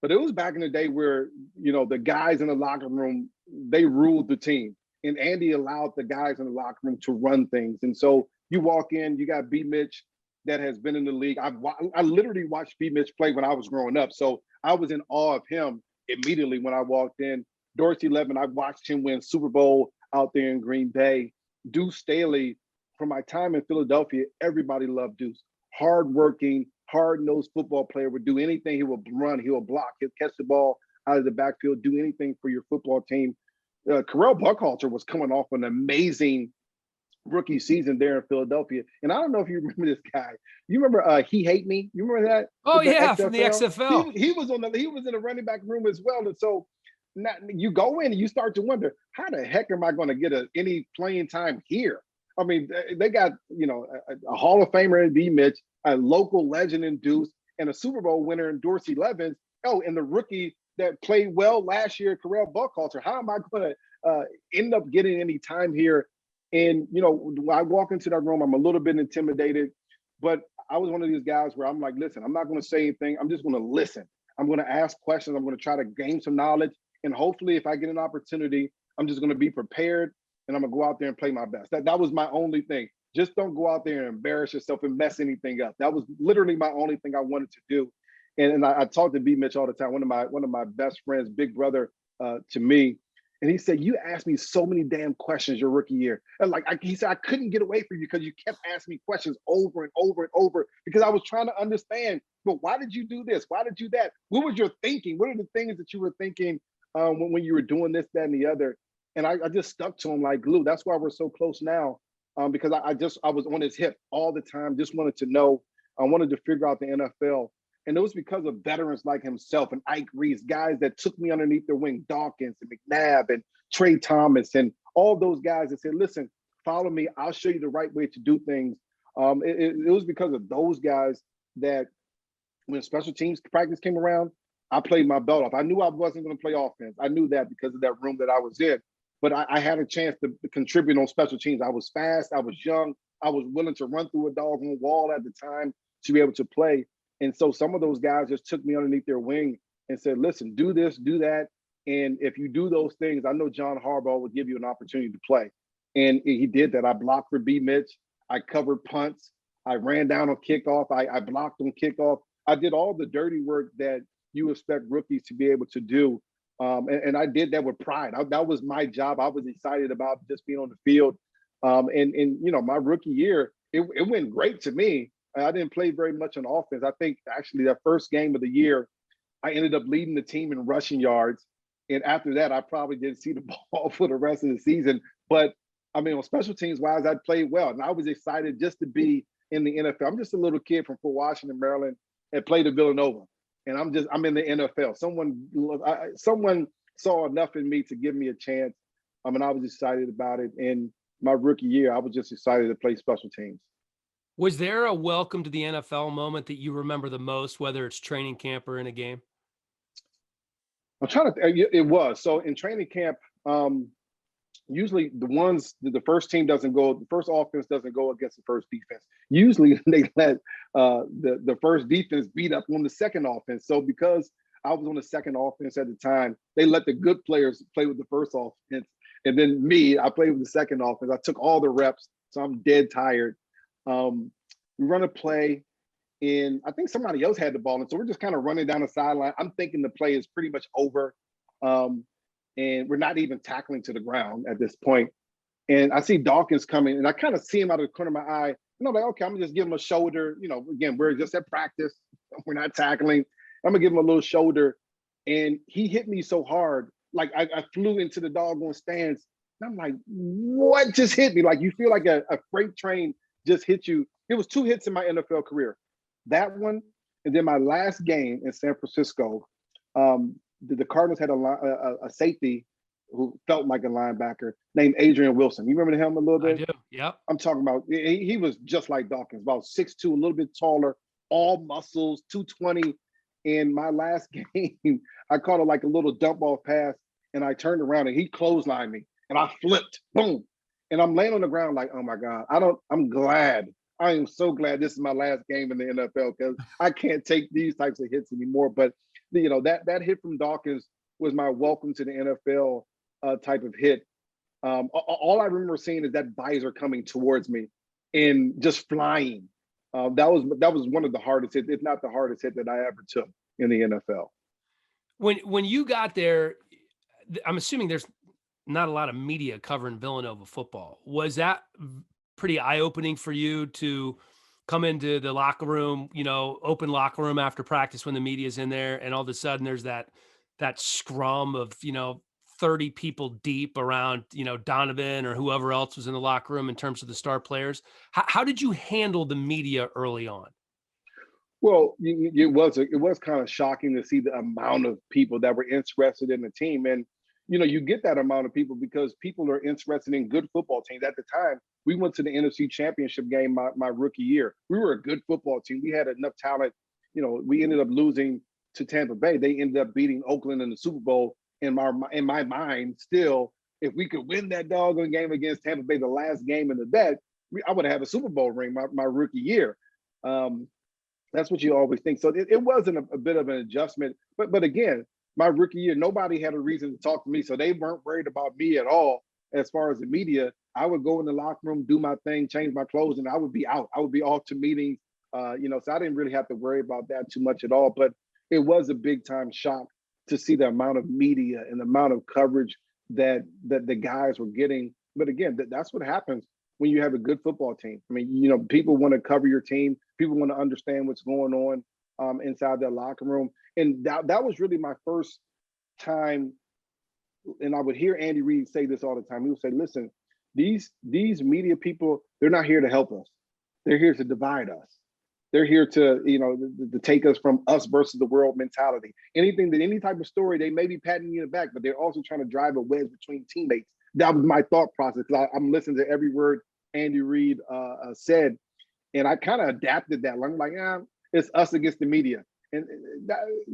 [SPEAKER 2] but it was back in the day where, the guys in the locker room, they ruled the team. And Andy allowed the guys in the locker room to run things. And so you walk in, you got B-Mitch that has been in the league. I literally watched B-Mitch play when I was growing up. So I was in awe of him immediately when I walked in. Dorsey Levin, I watched him win Super Bowl out there in Green Bay. Deuce Staley, from my time in Philadelphia, everybody loved Deuce. Hardworking, hard-nosed football player, would do anything. He will run, he will block, he'll catch the ball out of the backfield, do anything for your football team. Correll Buckhalter was coming off an amazing rookie season there in Philadelphia. And I don't know if you remember this guy. You remember He Hate Me? You remember that?
[SPEAKER 1] Oh, yeah, from the XFL.
[SPEAKER 2] He was in the running back room as well. And so now you go in and you start to wonder, how the heck am I going to get any playing time here? I mean, they got, a Hall of Famer in B-Mitch, a local legend in Deuce, and a Super Bowl winner in Dorsey Levens. Oh, and the rookie that played well last year, Correll Buckhalter. How am I going to end up getting any time here? And, when I walk into that room, I'm a little bit intimidated, but I was one of these guys where I'm like, listen, I'm not going to say anything. I'm just going to listen. I'm going to ask questions. I'm going to try to gain some knowledge. And hopefully if I get an opportunity, I'm just going to be prepared and I'm going to go out there and play my best. That was my only thing. Just don't go out there and embarrass yourself and mess anything up. That was literally my only thing I wanted to do. And I talk to B Mitch all the time, one of my best friends, big brother to me. And he said, "You asked me so many damn questions your rookie year." And he said, "I couldn't get away from you because you kept asking me questions over and over and over because I was trying to understand, but why did you do this? Why did you do that? What was your thinking? What are the things that you were thinking when you were doing this, that, and the other?" And I just stuck to him like glue. That's why we're so close now, because I was on his hip all the time, just wanted to know. I wanted to figure out the NFL. And it was because of veterans like himself and Ike Reese, guys that took me underneath their wing, Dawkins and McNabb and Trey Thomas and all those guys that said, listen, follow me. I'll show you the right way to do things. It was because of those guys that when special teams practice came around, I played my belt off. I knew I wasn't going to play offense. I knew that because of that room that I was in. But I had a chance to contribute on special teams. I was fast. I was young. I was willing to run through a doggone wall at the time to be able to play. And so some of those guys just took me underneath their wing and said, listen, do this, do that. And if you do those things, I know John Harbaugh will give you an opportunity to play. And he did that. I blocked for B. Mitch. I covered punts. I ran down on kickoff. I blocked on kickoff. I did all the dirty work that you expect rookies to be able to do. And I did that with pride. That was my job. I was excited about just being on the field. And you know, my rookie year, it went great to me. I didn't play very much on offense. I think actually that first game of the year, I ended up leading the team in rushing yards. And after that, I probably didn't see the ball for the rest of the season. But I mean, on special teams wise, I played well. And I was excited just to be in the NFL. I'm just a little kid from Fort Washington, Maryland, and played at Villanova. And I'm in the NFL. Someone saw enough in me to give me a chance. And I was excited about it. And my rookie year, I was just excited to play special teams.
[SPEAKER 1] Was there a welcome to the NFL moment that you remember the most, whether it's training camp or in a game?
[SPEAKER 2] I'm trying to. It was so in training camp. Usually, the first team doesn't go. The first offense doesn't go against the first defense. Usually, they let the first defense beat up on the second offense. So because I was on the second offense at the time, they let the good players play with the first offense, and then me, I played with the second offense. I took all the reps, so I'm dead tired. We run a play, and I think somebody else had the ball, and so we're just kind of running down the sideline. I'm thinking the play is pretty much over, and we're not even tackling to the ground at this point. And I see Dawkins coming, and I kind of see him out of the corner of my eye. And I'm like, okay, I'm gonna just give him a shoulder. You know, again, we're just at practice. We're not tackling. I'm gonna give him a little shoulder, and he hit me so hard, like I flew into the doggone stands. And I'm like, what just hit me? Like you feel like a freight train just hit you. It was 2 hits in my NFL career. That one, and then my last game in San Francisco, the Cardinals had a safety who felt like a linebacker named Adrian Wilson. You remember him a little bit?
[SPEAKER 1] I do. Yep.
[SPEAKER 2] I'm talking about, he was just like Dawkins, about 6'2", a little bit taller, all muscles, 220. In my last game, I caught like a little dump off pass, and I turned around and he clotheslined me, and I flipped, boom. And I'm laying on the ground like, oh my God, I'm glad. I am so glad this is my last game in the NFL because I can't take these types of hits anymore. But you know, that hit from Dawkins was my welcome to the NFL type of hit. All I remember seeing is that visor coming towards me and just flying. That was one of the hardest hits, if not the hardest hit that I ever took in the NFL.
[SPEAKER 1] When you got there, I'm assuming there's not a lot of media covering Villanova football. Was that pretty eye-opening for you to come into the locker room, you know, open locker room after practice when the media's in there, and all of a sudden there's that scrum of, you know, 30 people deep around, you know, Donovan or whoever else was in the locker room in terms of the star players? How did you handle the media early on?
[SPEAKER 2] Well, it was kind of shocking to see the amount of people that were interested in the team. And, you know, you get that amount of people because people are interested in good football teams. At the time, we went to the NFC Championship game my rookie year. We were a good football team. We had enough talent. You know, we ended up losing to Tampa Bay. They ended up beating Oakland in the Super Bowl. In my mind, still, if we could win that doggone game against Tampa Bay, the last game in the bet, I would have a Super Bowl ring my rookie year. That's what you always think. So it wasn't a bit of an adjustment. But again, my rookie year, nobody had a reason to talk to me. So they weren't worried about me at all as far as the media. I would go in the locker room, do my thing, change my clothes, and I would be out. I would be off to meetings, you know, so I didn't really have to worry about that too much at all. But it was a big time shock to see the amount of media and the amount of coverage that the guys were getting. But again, that's what happens when you have a good football team. I mean, you know, people want to cover your team. People want to understand what's going on inside their locker room. And that was really my first time and I would hear Andy Reid say this all the time. He would say, listen, these media people, they're not here to help us. They're here to divide us. They're here to, to take us from us versus the world mentality. Any type of story, they may be patting you in the back, but they're also trying to drive a wedge between teammates. That was my thought process. I'm listening to every word Andy Reid said, and I kind of adapted that. I'm like, it's us against the media. And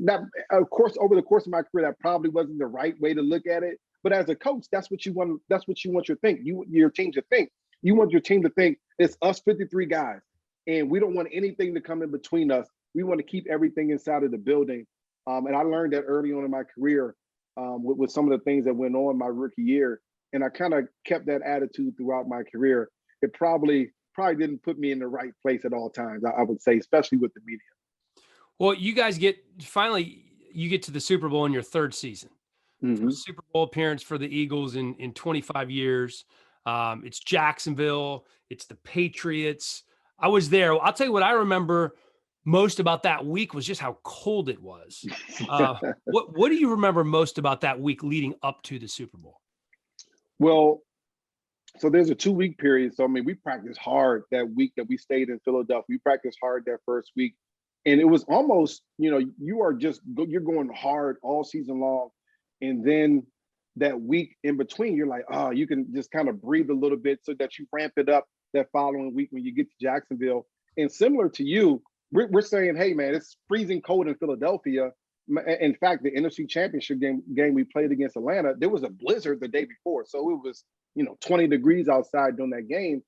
[SPEAKER 2] that, of course, over the course of my career, that probably wasn't the right way to look at it. But as a coach, that's what you want. That's what you want your team to think. You want your team to think it's us 53 guys, and we don't want anything to come in between us. We want to keep everything inside of the building. And I learned that early on in my career with some of the things that went on my rookie year, and I kind of kept that attitude throughout my career. It probably didn't put me in the right place at all times, I would say, especially with the media.
[SPEAKER 1] Well, you guys get to the Super Bowl in your third season.
[SPEAKER 2] Mm-hmm.
[SPEAKER 1] First Super Bowl appearance for the Eagles in 25 years. It's Jacksonville. It's the Patriots. I was there. I'll tell you what I remember most about that week was just how cold it was. What do you remember most about that week leading up to the Super Bowl?
[SPEAKER 2] Well, so there's a 2-week period. So, I mean, we practiced hard that week that we stayed in Philadelphia. We practiced hard that first week. And it was almost, you're going hard all season long. And then that week in between, you're like, you can just kind of breathe a little bit so that you ramp it up that following week when you get to Jacksonville. And similar to you, we're saying, hey, man, it's freezing cold in Philadelphia. In fact, the NFC Championship game we played against Atlanta, there was a blizzard the day before. So it was, 20 degrees outside during that game.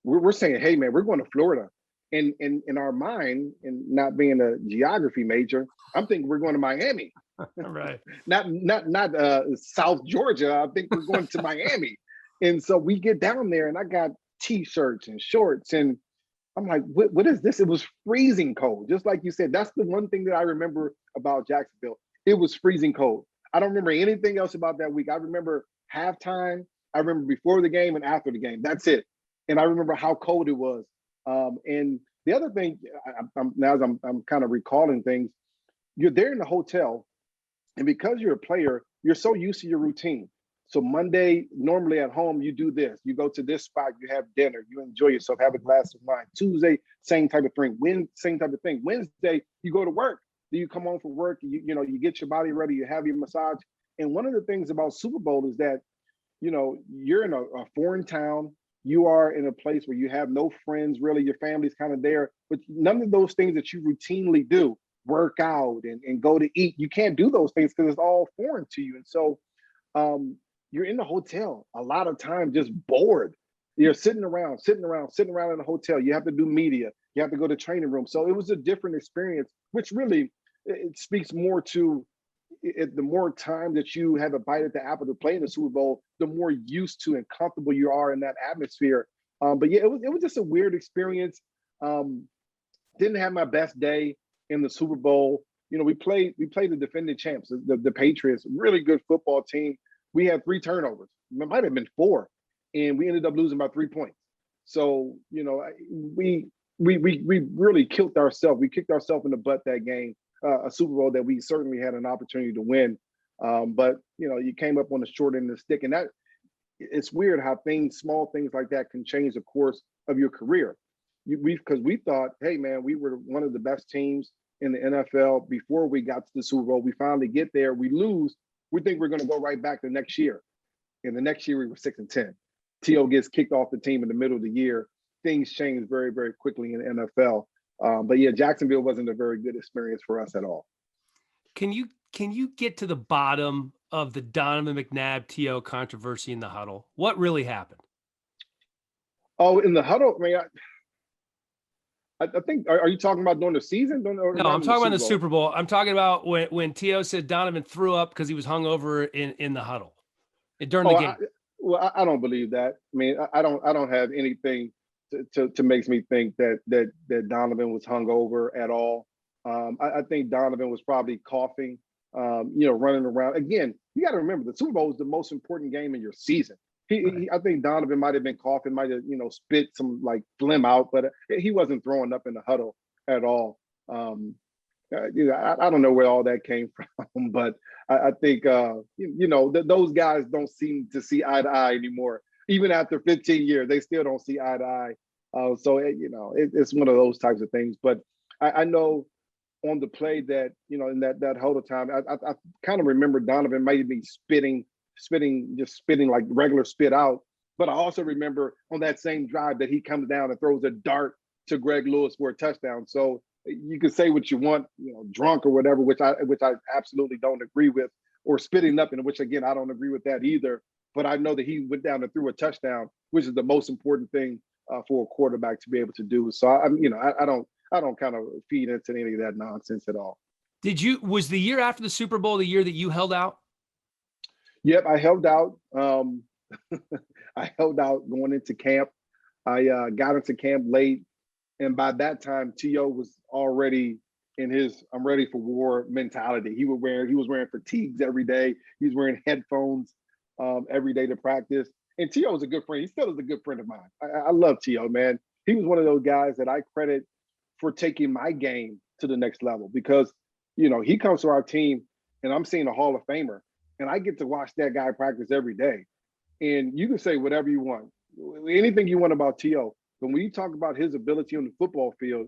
[SPEAKER 2] We're saying, hey, man, we're going to Florida. And in our mind, and not being a geography major, I'm thinking we're going to Miami.
[SPEAKER 1] Right.
[SPEAKER 2] not South Georgia. I think we're going to Miami. And so we get down there and I got T-shirts and shorts and I'm like, what is this? It was freezing cold. Just like you said, that's the one thing that I remember about Jacksonville. It was freezing cold. I don't remember anything else about that week. I remember halftime. I remember before the game and after the game. That's it. And I remember how cold it was. And the other thing, I'm kind of recalling things, you're there in the hotel, and because you're a player, you're so used to your routine. So Monday, normally at home, you do this. You go to this spot, you have dinner, you enjoy yourself, have a glass of wine. Tuesday, same type of thing. Same type of thing. Wednesday, you go to work. Then you come home from work, you get your body ready, you have your massage. And one of the things about Super Bowl is that, you're in a foreign town. You are in a place where you have no friends, really. Your family's kind of there, but none of those things that you routinely do, work out and go to eat, you can't do those things because it's all foreign to you. And so you're in the hotel a lot of time just bored. You're sitting around in the hotel. You have to do media. You have to go to training room. So it was a different experience, which really it speaks more to the more time that you have a bite at the apple to play in the Super Bowl, the more used to and comfortable you are in that atmosphere. But yeah, it was just a weird experience. Didn't have my best day in the Super Bowl. We played the defending champs, the Patriots, really good football team. We had 3 turnovers. It might have been 4, and we ended up losing by 3 points. So we really killed ourselves. We kicked ourselves in the butt that game. A Super Bowl that we certainly had an opportunity to win. But, you came up on the short end of the stick. And that it's weird how small things like that can change the course of your career. Because we thought, hey, man, we were one of the best teams in the NFL before we got to the Super Bowl. We finally get there. We lose. We think we're going to go right back the next year. And the next year we were 6-10. T.O. gets kicked off the team in the middle of the year. Things change very, very quickly in the NFL. But yeah, Jacksonville wasn't a very good experience for us at all.
[SPEAKER 1] Can you get to the bottom of the Donovan McNabb TO controversy in the huddle? What really happened?
[SPEAKER 2] Oh, in the huddle, I mean, I think, are you talking about during the season?
[SPEAKER 1] No, I'm talking about the Super Bowl. I'm talking about when T.O. said Donovan threw up because he was hungover in the huddle during the game.
[SPEAKER 2] I don't believe that. I mean, I don't have anything to makes me think that Donovan was hungover at all. I think Donovan was probably coughing, running around. Again, you got to remember the Super Bowl is the most important game in your season. I think Donovan might have been coughing, might have, spit some like phlegm out, but he wasn't throwing up in the huddle at all. I don't know where all that came from, but I think those guys don't seem to see eye to eye anymore. Even after 15 years, they still don't see eye to eye. It's one of those types of things. But I know on the play that in that whole time, I kind of remember Donovan might be spitting like regular spit out. But I also remember on that same drive that he comes down and throws a dart to Greg Lewis for a touchdown. So you can say what you want, drunk or whatever, which I absolutely don't agree with, or spitting up, in which again I don't agree with that either. But I know that he went down and threw a touchdown, which is the most important thing for a quarterback to be able to do. So I don't kind of feed into any of that nonsense at all.
[SPEAKER 1] Was the year after the Super Bowl the year that you held out?
[SPEAKER 2] Yep, I held out. I held out going into camp. I got into camp late. And by that time, T.O. was already in his "I'm ready for war" mentality. He was wearing fatigues every day. He was wearing headphones every day to practice. And T.O. is a good friend. He still is a good friend of mine. I love T.O., man. He was one of those guys that I credit for taking my game to the next level, because, he comes to our team and I'm seeing a Hall of Famer, and I get to watch that guy practice every day. And you can say whatever you want, anything you want about T.O., but when you talk about his ability on the football field,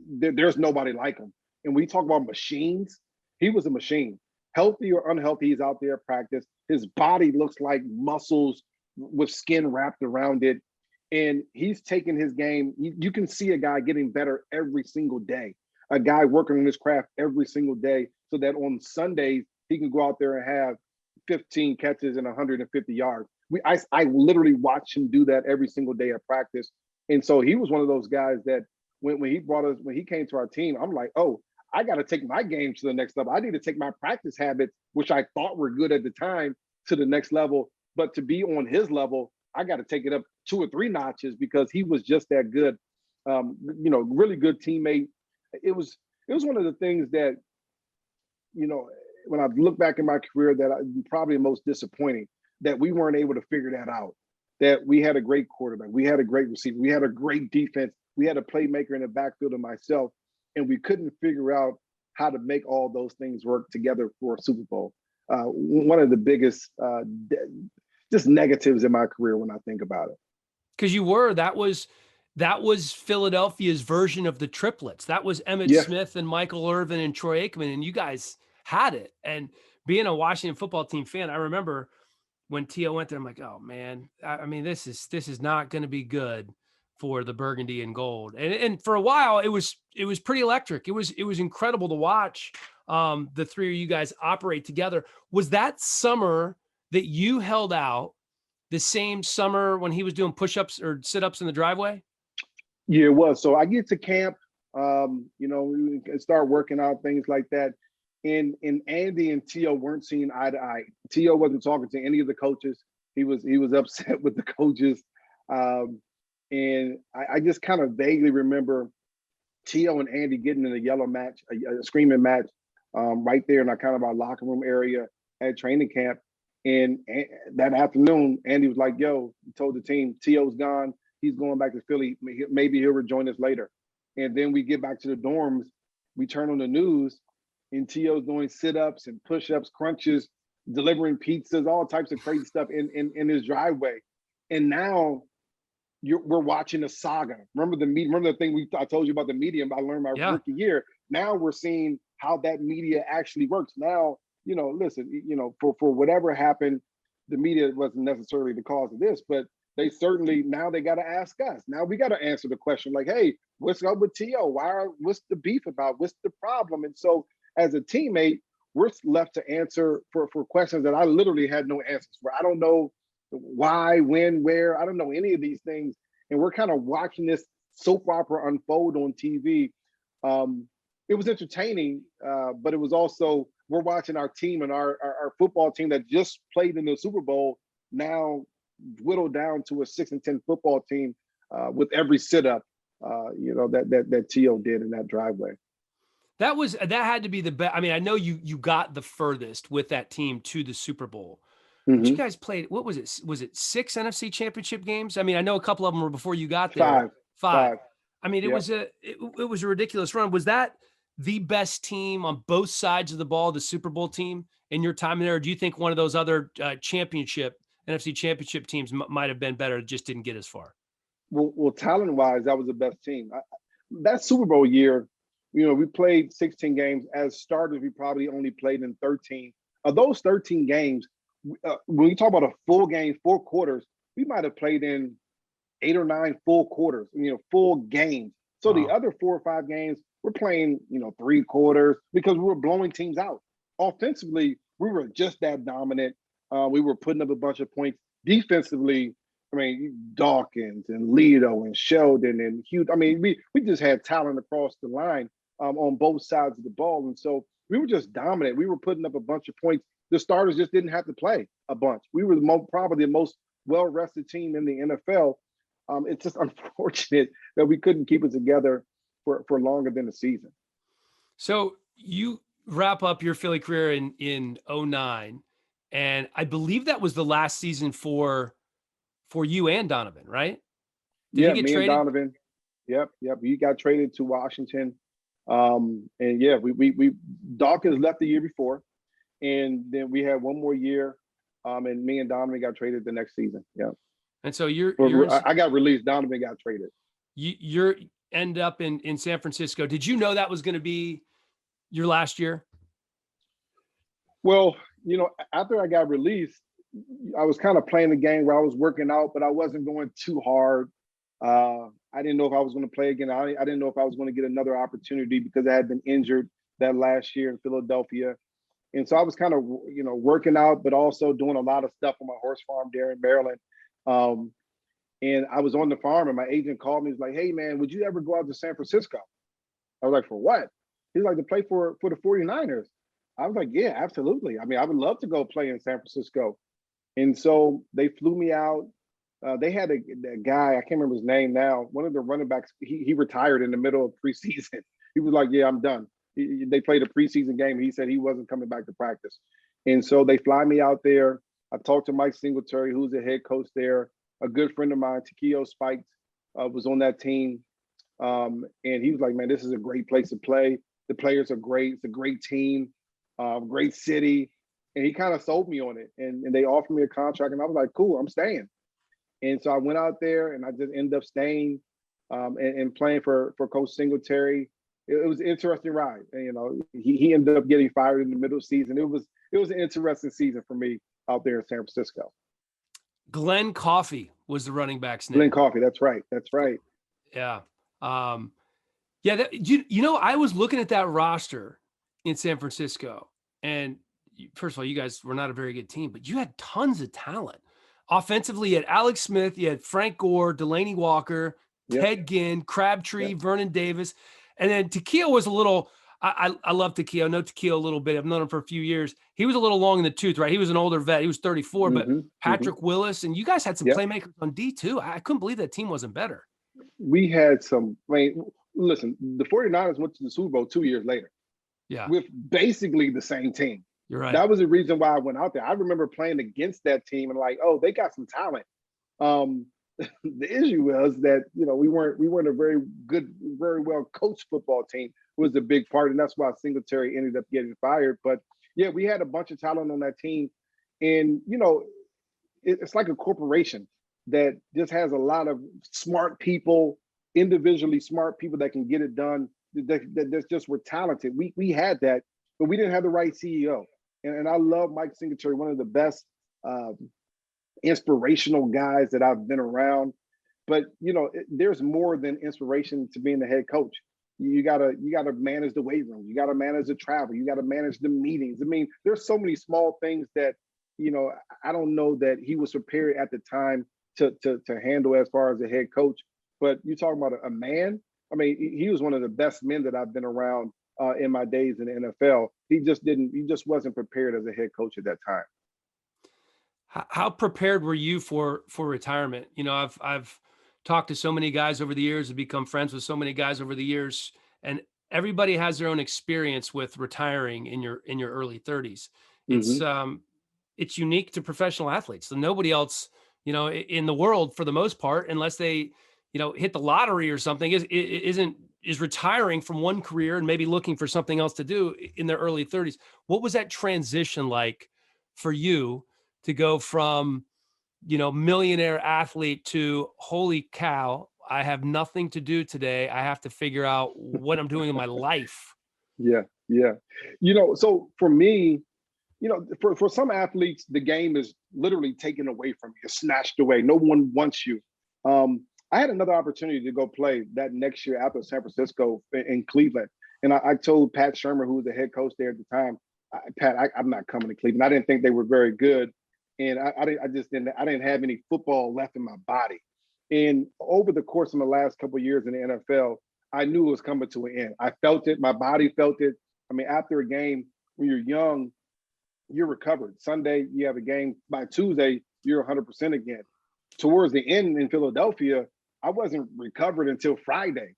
[SPEAKER 2] there's nobody like him. And when you talk about machines, he was a machine. Healthy or unhealthy, he's out there at practice. His body looks like muscles with skin wrapped around it. And he's taking his game. You can see a guy getting better every single day, a guy working on his craft every single day, so that on Sundays, he can go out there and have 15 catches and 150 yards. I literally watch him do that every single day at practice. And so he was one of those guys that when he came to our team, I'm like, oh, I got to take my game to the next level. I need to take my practice habits, which I thought were good at the time, to the next level. But to be on his level, I got to take it up 2 or 3 notches, because he was just that good. Really good teammate. It was one of the things that, when I look back in my career, that probably most disappointing, that we weren't able to figure that out. That we had a great quarterback, we had a great receiver, we had a great defense, we had a playmaker in the backfield of myself, and we couldn't figure out how to make all those things work together for a Super Bowl. One of the biggest just negatives in my career when I think about it.
[SPEAKER 1] Because that was Philadelphia's version of the triplets. That was Emmitt Smith and Michael Irvin and Troy Aikman, and you guys had it. And being a Washington football team fan, I remember when T.O. went there, I'm like, oh man, I mean, this is not going to be good for the burgundy and gold. And for a while, it was pretty electric. It was incredible to watch the three of you guys operate together. Was that summer that you held out the same summer when he was doing push-ups or sit-ups in the driveway?
[SPEAKER 2] Yeah, it was. So I get to camp, we start working out, things like that. And Andy and T.O. weren't seeing eye to eye. T.O. wasn't talking to any of the coaches. He was upset with the coaches. And I just kind of vaguely remember T.O. and Andy getting in a yellow match, a screaming match, right there in our locker room area at training camp. And that afternoon, Andy was like, yo, he told the team, T.O.'s gone. He's going back to Philly. Maybe he'll rejoin us later. And then we get back to the dorms. We turn on the news, and T.O.'s doing sit-ups and push-ups, crunches, delivering pizzas, all types of crazy stuff in his driveway. And now we're watching a saga. Remember the thing I told you about the medium I learned my rookie year. Now we're seeing how that media actually works. Now, listen, for whatever happened, the media wasn't necessarily the cause of this, but they certainly, now they got to ask us. Now we got to answer the question like, hey, what's up with T.O.? What's the beef about? What's the problem? And so as a teammate, we're left to answer for questions that I literally had no answers for. I don't know why, when, where. I don't know any of these things. And we're kind of watching this soap opera unfold on TV. It was entertaining, but it was also, we're watching our team and our football team that just played in the Super Bowl now whittled down to a 6-10 football team with every sit-up, that T.O. did in that driveway.
[SPEAKER 1] That had to be the best. I mean, I know you got the furthest with that team to the Super Bowl. Mm-hmm. But you guys played, what was it? Was it 6 NFC Championship games? I mean, I know a couple of them were before you got there.
[SPEAKER 2] 5.
[SPEAKER 1] I mean, it was a ridiculous run. Was that the best team on both sides of the ball, the Super Bowl team in your time there? Or do you think one of those other NFC championship teams might have been better, just didn't get as far?
[SPEAKER 2] Well, talent-wise, that was the best team. That Super Bowl year, we played 16 games. As starters, we probably only played in 13. Of those 13 games, when you talk about a full game, 4 quarters, we might have played in 8 or 9 full quarters, full games. So the other 4 or 5 games, we're playing, 3 quarters because we were blowing teams out. Offensively, we were just that dominant. We were putting up a bunch of points. Defensively, Dawkins and Leto and Sheldon and Hugh. We just had talent across the line on both sides of the ball. And so we were just dominant. We were putting up a bunch of points. The starters just didn't have to play a bunch. We were probably the most well-rested team in the NFL. It's just unfortunate that we couldn't keep it together for longer than a season.
[SPEAKER 1] So you wrap up your Philly career in 2009, and I believe that was the last season for you and Donovan, right?
[SPEAKER 2] Did you get me traded? And Donovan. Yep. You got traded to Washington. And yeah, we Dawkins left the year before, and then we had one more year. And me and Donovan got traded the next season. Yeah.
[SPEAKER 1] And so
[SPEAKER 2] I got released. Donovan got traded.
[SPEAKER 1] You're end up in San Francisco. Did you know that was going to be your last year?
[SPEAKER 2] Well, after I got released, I was kind of playing the game where I was working out, but I wasn't going too hard. I didn't know if I was going to play again. I didn't know if I was going to get another opportunity because I had been injured that last year in Philadelphia. And so I was kind of, working out, but also doing a lot of stuff on my horse farm there in Maryland. And I was on the farm and my agent called me. He's like, "Hey man, would you ever go out to San Francisco?" I was like, "For what?" He's like, "To play for the 49ers. I was like, "Yeah, absolutely. I would love to go play in San Francisco." And so they flew me out. They had a guy, I can't remember his name now, one of the running backs, he retired in the middle of preseason. He was like, "Yeah, I'm done." They played a preseason game. He said he wasn't coming back to practice. And so they fly me out there. I talked to Mike Singletary, who's the head coach there. A good friend of mine, Takeo Spikes, was on that team. And he was like, "Man, this is a great place to play. The players are great. It's a great team, great city." And he kind of sold me on it. And they offered me a contract. And I was like, "Cool, I'm staying." And so I went out there and I just ended up staying and playing for Coach Singletary. It was an interesting ride. And, he ended up getting fired in the middle of the season. It was an interesting season for me out there in San Francisco.
[SPEAKER 1] Glenn Coffey was the running back's name.
[SPEAKER 2] Glenn Coffey, that's right.
[SPEAKER 1] Yeah. I was looking at that roster in San Francisco, and first of all, you guys were not a very good team, but you had tons of talent. Offensively, you had Alex Smith, you had Frank Gore, Delaney Walker, Ted Ginn, Crabtree, Vernon Davis. And then Takeo was a little, I love Takeo, know Takeo a little bit. I've known him for a few years. He was a little long in the tooth, right? He was an older vet. He was 34, but Patrick Willis, and you guys had some playmakers on D too. I couldn't believe that team wasn't better.
[SPEAKER 2] We had some, listen, the 49ers went to the Super Bowl 2 years later.
[SPEAKER 1] Yeah.
[SPEAKER 2] With basically the same team.
[SPEAKER 1] You're right.
[SPEAKER 2] That was the reason why I went out there. I remember playing against that team and like, oh, they got some talent. The issue was that, we weren't a very good, very well coached football team. Was a big part, and that's why Singletary ended up getting fired. But yeah, we had a bunch of talent on that team, and it's like a corporation that just has a lot of smart people, individually smart people that can get it done. That just were talented. We had that, but we didn't have the right CEO. And I love Mike Singletary, one of the best inspirational guys that I've been around. But there's more than inspiration to being the head coach. You gotta manage the weight room. You gotta manage the travel. You gotta manage the meetings. There's so many small things that I don't know that he was prepared at the time to handle as far as a head coach. But you're talking about a man. He was one of the best men that I've been around in my days in the NFL. He just wasn't prepared as a head coach at that time.
[SPEAKER 1] How prepared were you for retirement? I've talked to so many guys over the years, have become friends with so many guys over the years, and everybody has their own experience with retiring in your early 30s. It's unique to professional athletes. So nobody else, in the world, for the most part, unless they, hit the lottery or something, isn't is retiring from one career and maybe looking for something else to do in their early 30s. What was that transition like for you to go from, millionaire athlete to holy cow, I have nothing to do today. I have to figure out what I'm doing in my life.
[SPEAKER 2] Yeah, yeah. So for me, for some athletes, the game is literally taken away from you, snatched away. No one wants you. I had another opportunity to go play that next year after San Francisco in Cleveland. And I told Pat Shermer, who was the head coach there at the time, Pat, I'm not coming to Cleveland. I didn't think they were very good. And I didn't have any football left in my body. And over the course of the last couple of years in the NFL, I knew it was coming to an end. I felt it. My body felt it. I mean, after a game, when you're young, you're recovered. Sunday, you have a game. By Tuesday, you're 100% again. Towards the end in Philadelphia, I wasn't recovered until Friday.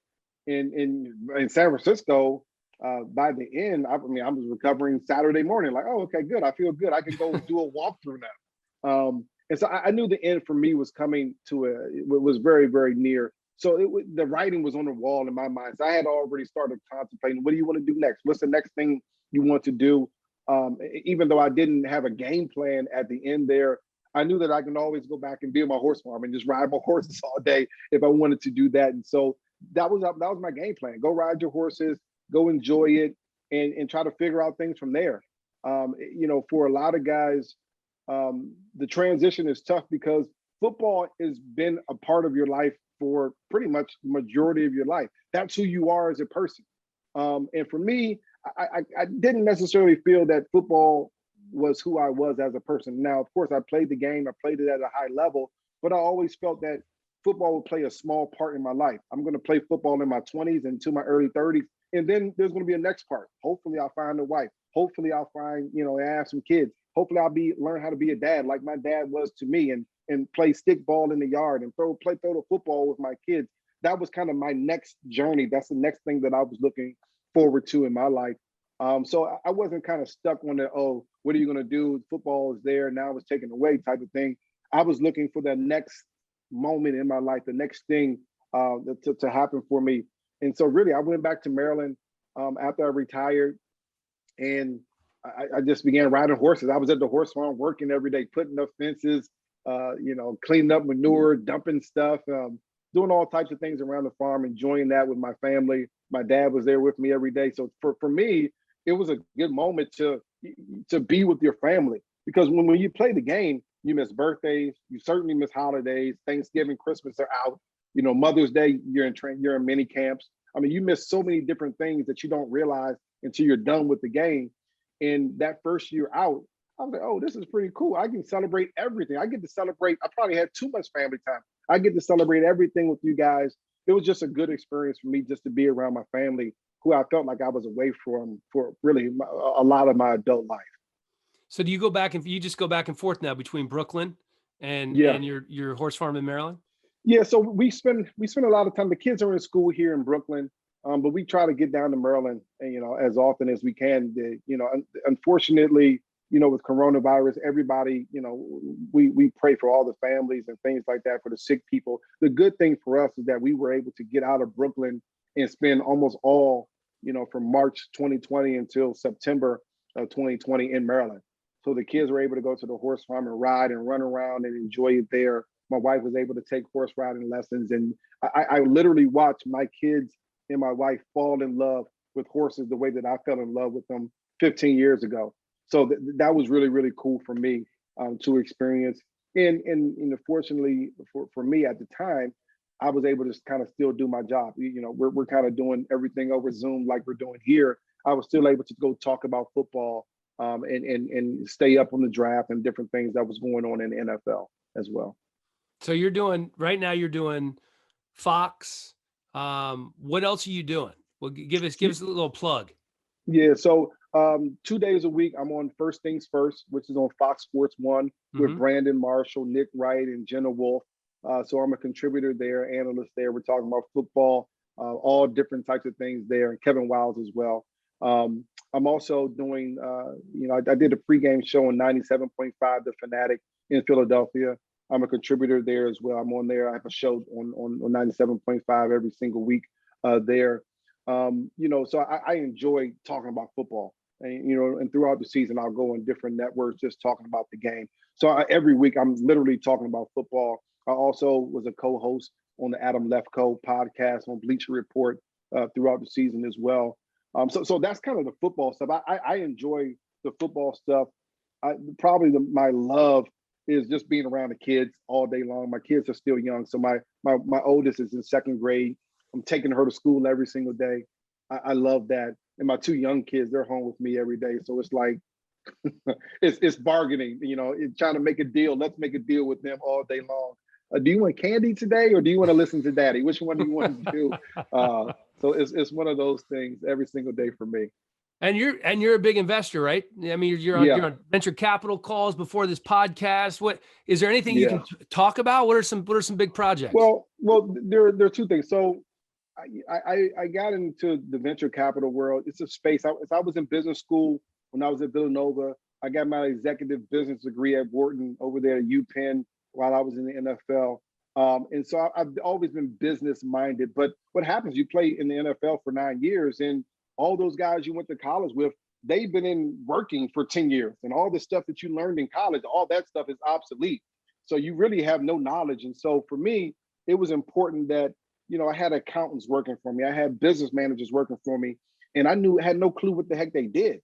[SPEAKER 2] In San Francisco, by the end, I was recovering Saturday morning. Like, oh, okay, good. I feel good. I can go do a walkthrough now. And so I knew the end for me was coming it was very, very near. So the writing was on the wall in my mind. So I had already started contemplating, what do you want to do next? What's the next thing you want to do? Even though I didn't have a game plan at the end there, I knew that I can always go back and be on my horse farm and just ride my horses all day if I wanted to do that. And so that was my game plan. Go ride your horses, go enjoy it, and try to figure out things from there. For a lot of guys, the transition is tough because football has been a part of your life for pretty much the majority of your life. That's who you are as a person. And for me, I didn't necessarily feel that football was who I was as a person. Now, of course, I played the game. I played it at a high level, but I always felt that football would play a small part in my life. I'm going to play football in my 20s and to my early 30s. And then there's going to be a next part. Hopefully I'll find a wife. Hopefully I'll find, I have some kids. Hopefully I'll learn how to be a dad like my dad was to me and play stick ball in the yard and throw the football with my kids. That was kind of my next journey. That's the next thing that I was looking forward to in my life. So I wasn't kind of stuck on the, oh, what are you going to do? Football is there, now it's taken away type of thing. I was looking for the next moment in my life, the next thing to happen for me. And so really, I went back to Maryland after I retired, and I just began riding horses. I was at the horse farm working every day, putting up fences, cleaning up manure, dumping stuff, doing all types of things around the farm, enjoying that with my family. My dad was there with me every day. So for me, it was a good moment to be with your family, because when you play the game, you miss birthdays, you certainly miss holidays, Thanksgiving, Christmas are out. Mother's Day, you're in mini camps. I mean, you miss so many different things that you don't realize until you're done with the game. And that first year out, I was like, oh, this is pretty cool. I can celebrate everything. I get to celebrate. I probably had too much family time. I get to celebrate everything with you guys. It was just a good experience for me just to be around my family, who I felt like I was away from for really a lot of my adult life.
[SPEAKER 1] So do you just go back and forth now between Brooklyn and your horse farm in Maryland?
[SPEAKER 2] Yeah, so we spend a lot of time. The kids are in school here in Brooklyn, but we try to get down to Maryland, as often as we can. Unfortunately, with coronavirus, everybody, we pray for all the families and things like that, for the sick people. The good thing for us is that we were able to get out of Brooklyn and spend almost all, from March 2020 until September of 2020 in Maryland. So the kids were able to go to the horse farm and ride and run around and enjoy it there. My wife was able to take horse riding lessons. And I literally watched my kids and my wife fall in love with horses the way that I fell in love with them 15 years ago. So that was really, really cool for me to experience. And fortunately for me at the time, I was able to kind of still do my job. We're kind of doing everything over Zoom like we're doing here. I was still able to go talk about football and stay up on the draft and different things that was going on in the NFL as well.
[SPEAKER 1] So right now you're doing Fox. What else are you doing? Well, give us a little plug.
[SPEAKER 2] Yeah. So 2 days a week, I'm on First Things First, which is on Fox Sports 1 with Brandon Marshall, Nick Wright, and Jenna Wolfe. So I'm a contributor there, analyst there. We're talking about football, all different types of things there, and Kevin Wiles as well. I'm also doing, I did a pregame show on 97.5 The Fanatic in Philadelphia. I'm a contributor there as well. I'm on there. I have a show on 97.5 every single week there. So I enjoy talking about football. And throughout the season, I'll go on different networks just talking about the game. So every week, I'm literally talking about football. I also was a co-host on the Adam Lefko podcast on Bleacher Report throughout the season as well. So that's kind of the football stuff. I enjoy the football stuff. My love is just being around the kids all day long. My kids are still young, so my oldest is in second grade. I'm taking her to school every single day. I love that. And my two young kids, they're home with me every day. So it's like it's bargaining, it's trying to make a deal. Let's make a deal with them all day long. Do you want candy today, or do you want to listen to daddy? Which one do you want to do? So it's one of those things every single day for me.
[SPEAKER 1] And you're a big investor, right? I mean, you're on venture capital calls before this podcast. What is there anything you can talk about? What are some big projects?
[SPEAKER 2] Well, there are two things. So I got into the venture capital world. It's a space. I was in business school when I was at Villanova. I got my executive business degree at Wharton over there at UPenn while I was in the NFL. And so I've always been business minded. But what happens, you play in the NFL for 9 years, and all those guys you went to college with, they've been working for 10 years. And all the stuff that you learned in college, all that stuff is obsolete. So you really have no knowledge. And so for me, it was important that, I had accountants working for me. I had business managers working for me. And I had no clue what the heck they did.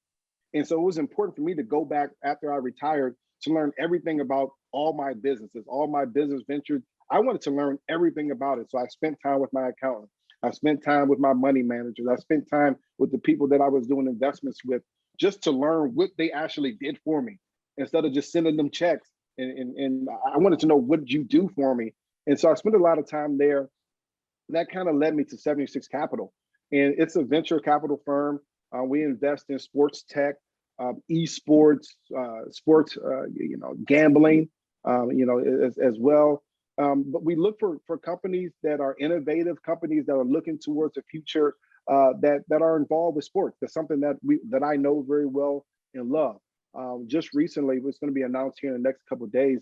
[SPEAKER 2] And so it was important for me to go back after I retired to learn everything about all my businesses, all my business ventures. I wanted to learn everything about it. So I spent time with my accountant. I spent time with my money managers. I spent time with the people that I was doing investments with just to learn what they actually did for me instead of just sending them checks. And I wanted to know, what did you do for me? And so I spent a lot of time there. That kind of led me to 76 Capital. And it's a venture capital firm. We invest in sports tech, esports, sports, gambling, as well. But we look for companies that are innovative, companies that are looking towards a future that are involved with sports. That's something that I know very well and love. Just recently, it's going to be announced here in the next couple of days.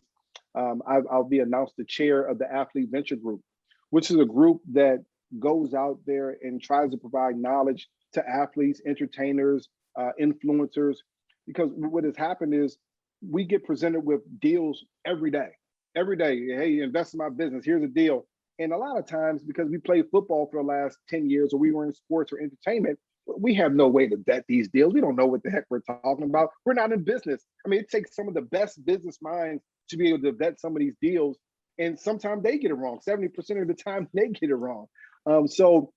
[SPEAKER 2] I'll be announced the chair of the Athlete Venture Group, which is a group that goes out there and tries to provide knowledge to athletes, entertainers, influencers. Because what has happened is we get presented with deals every day. Every day, hey, invest in my business, here's a deal. And a lot of times, because we played football for the last 10 years, or we were in sports or entertainment, we have no way to vet these deals. We don't know what the heck we're talking about. We're not in business. I mean, it takes some of the best business minds to be able to vet some of these deals. And sometimes they get it wrong. 70% of the time, they get it wrong. So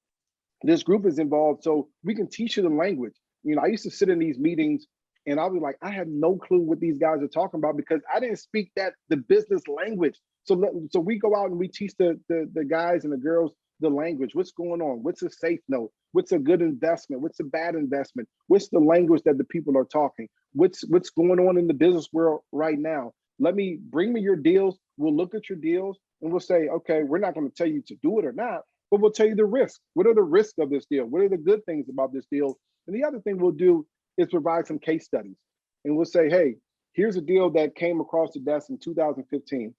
[SPEAKER 2] this group is involved, so we can teach you the language. I used to sit in these meetings and I'll be like, I have no clue what these guys are talking about because I didn't speak the business language. So we go out and we teach the guys and the girls the language. What's going on? What's a safe note? What's a good investment? What's a bad investment? What's the language that the people are talking? What's going on in the business world right now? Bring me your deals. We'll look at your deals and we'll say, okay, we're not going to tell you to do it or not, but we'll tell you the risk. What are the risks of this deal? What are the good things about this deal? And the other thing we'll do is provide some case studies. And we'll say, hey, here's a deal that came across the desk in 2015.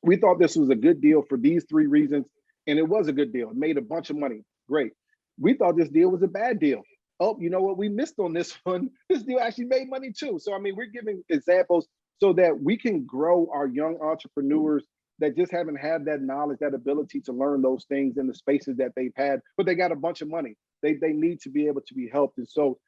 [SPEAKER 2] We thought this was a good deal for these 3 reasons. And it was a good deal. It made a bunch of money. Great. We thought this deal was a bad deal. Oh, you know what? We missed on this one. This deal actually made money too. So, I mean, we're giving examples so that we can grow our young entrepreneurs that just haven't had that knowledge, that ability to learn those things in the spaces that they've had, but they got a bunch of money. They need to be able to be helped. And so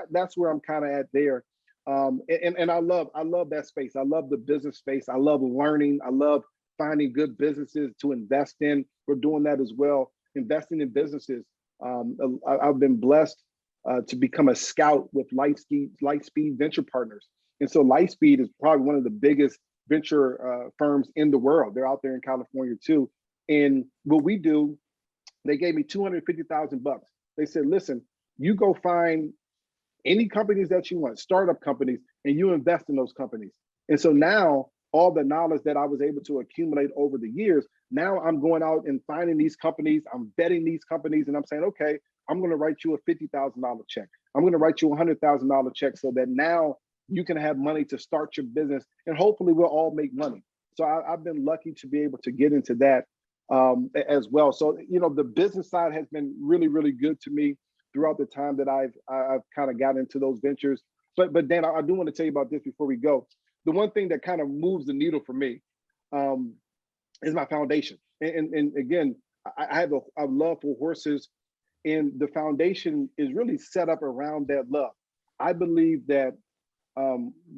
[SPEAKER 2] that's where I'm kind of at there. And I love that space. I love the business space. I love learning. I love finding good businesses to invest in. We're doing that as well, investing in businesses. I've been blessed to become a scout with Lightspeed Venture Partners. And so Lightspeed is probably one of the biggest venture firms in the world. They're out there in California too. And what we do, they gave me $250,000. They said, listen, you go find any companies that you want, startup companies, and you invest in those companies. And so now all the knowledge that I was able to accumulate over the years, now I'm going out and finding these companies, I'm vetting these companies, and I'm saying, okay, I'm going to write you a $50,000 check. I'm going to write you a $100,000 check so that now you can have money to start your business, and hopefully we'll all make money. So I've been lucky to be able to get into that. as well. So, the business side has been really, really good to me throughout the time that I've kind of got into those ventures. But Dan, I do want to tell you about this before we go. The one thing that kind of moves the needle for me is my foundation. And again, I have a love for horses, and the foundation is really set up around that love. I believe that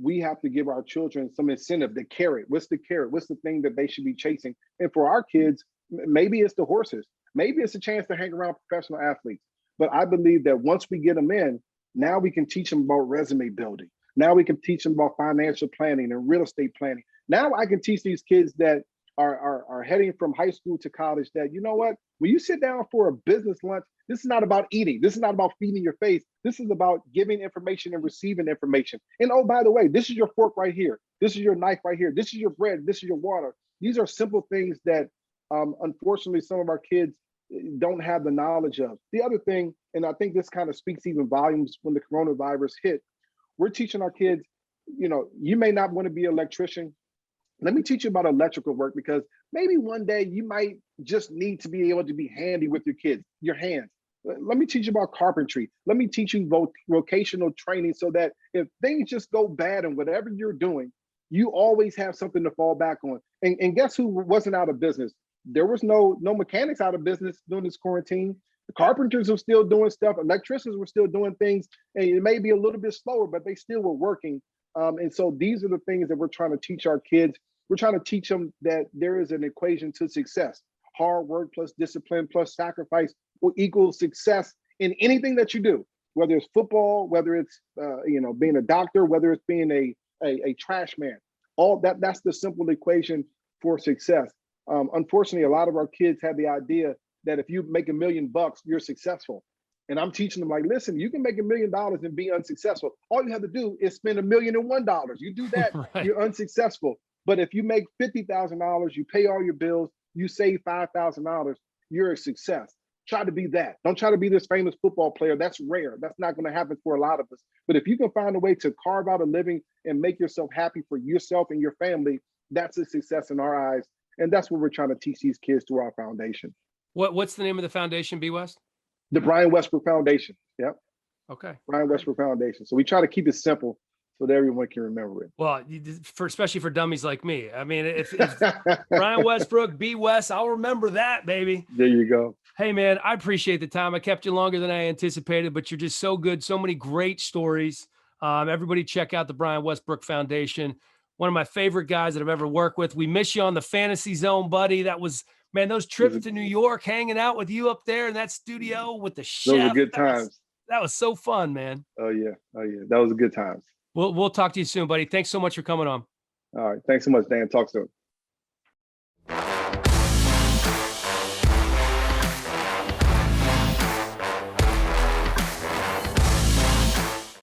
[SPEAKER 2] we have to give our children some incentive, the carrot. What's the carrot? What's the thing that they should be chasing? And for our kids, maybe it's the horses. Maybe it's a chance to hang around professional athletes. But I believe that once we get them in, now we can teach them about resume building. Now we can teach them about financial planning and real estate planning. Now I can teach these kids that are heading from high school to college that, you know what, when you sit down for a business lunch, this is not about eating. This is not about feeding your face. This is about giving information and receiving information. And oh, by the way, this is your fork right here. This is your knife right here. This is your bread. This is your water. These are simple things that unfortunately some of our kids don't have the knowledge of. The other thing, and I think this kind of speaks even volumes when the coronavirus hit, we're teaching our kids, you may not want to be an electrician. Let me teach you about electrical work, because maybe one day you might just need to be able to be handy with your kids, your hands. Let me teach you about carpentry. Let me teach you vocational training so that if things just go bad in whatever you're doing, you always have something to fall back on. And guess who wasn't out of business? There was no mechanics out of business during this quarantine. The carpenters were still doing stuff. Electricians were still doing things. And it may be a little bit slower, but they still were working. And so these are the things that we're trying to teach our kids. We're trying to teach them that there is an equation to success. Hard work plus discipline plus sacrifice will equal success in anything that you do, whether it's football, whether it's being a doctor, whether it's being a trash man. All that's the simple equation for success. Unfortunately, a lot of our kids have the idea that if you make $1 million, you're successful. And I'm teaching them, like, listen, you can make $1 million and be unsuccessful. All you have to do is spend $1,001,000. You do that, right. You're unsuccessful. But if you make $50,000, you pay all your bills, you save $5,000, you're a success. Try to be that. Don't try to be this famous football player. That's rare. That's not going to happen for a lot of us. But if you can find a way to carve out a living and make yourself happy for yourself and your family, that's a success in our eyes. And that's what we're trying to teach these kids through our foundation.
[SPEAKER 1] What's the name of the foundation, B. West?
[SPEAKER 2] The Brian Westbrook Foundation. Yep.
[SPEAKER 1] Okay.
[SPEAKER 2] Brian Westbrook Foundation. So we try to keep it simple so that everyone can remember it.
[SPEAKER 1] Well, especially for dummies like me. I mean, if Brian Westbrook, B. West, I'll remember that, baby.
[SPEAKER 2] There you go.
[SPEAKER 1] Hey, man, I appreciate the time. I kept you longer than I anticipated, but you're just so good. So many great stories. Everybody check out the Brian Westbrook Foundation. One of my favorite guys that I've ever worked with. We miss you on the Fantasy Zone, buddy. That was, man, those trips to New York, hanging out with you up there in that studio with the chef.
[SPEAKER 2] Those were good times.
[SPEAKER 1] That was so fun, man.
[SPEAKER 2] Oh, yeah. That was good times.
[SPEAKER 1] We'll talk to you soon, buddy. Thanks so much for coming on.
[SPEAKER 2] All right. Thanks so much, Dan. Talk soon.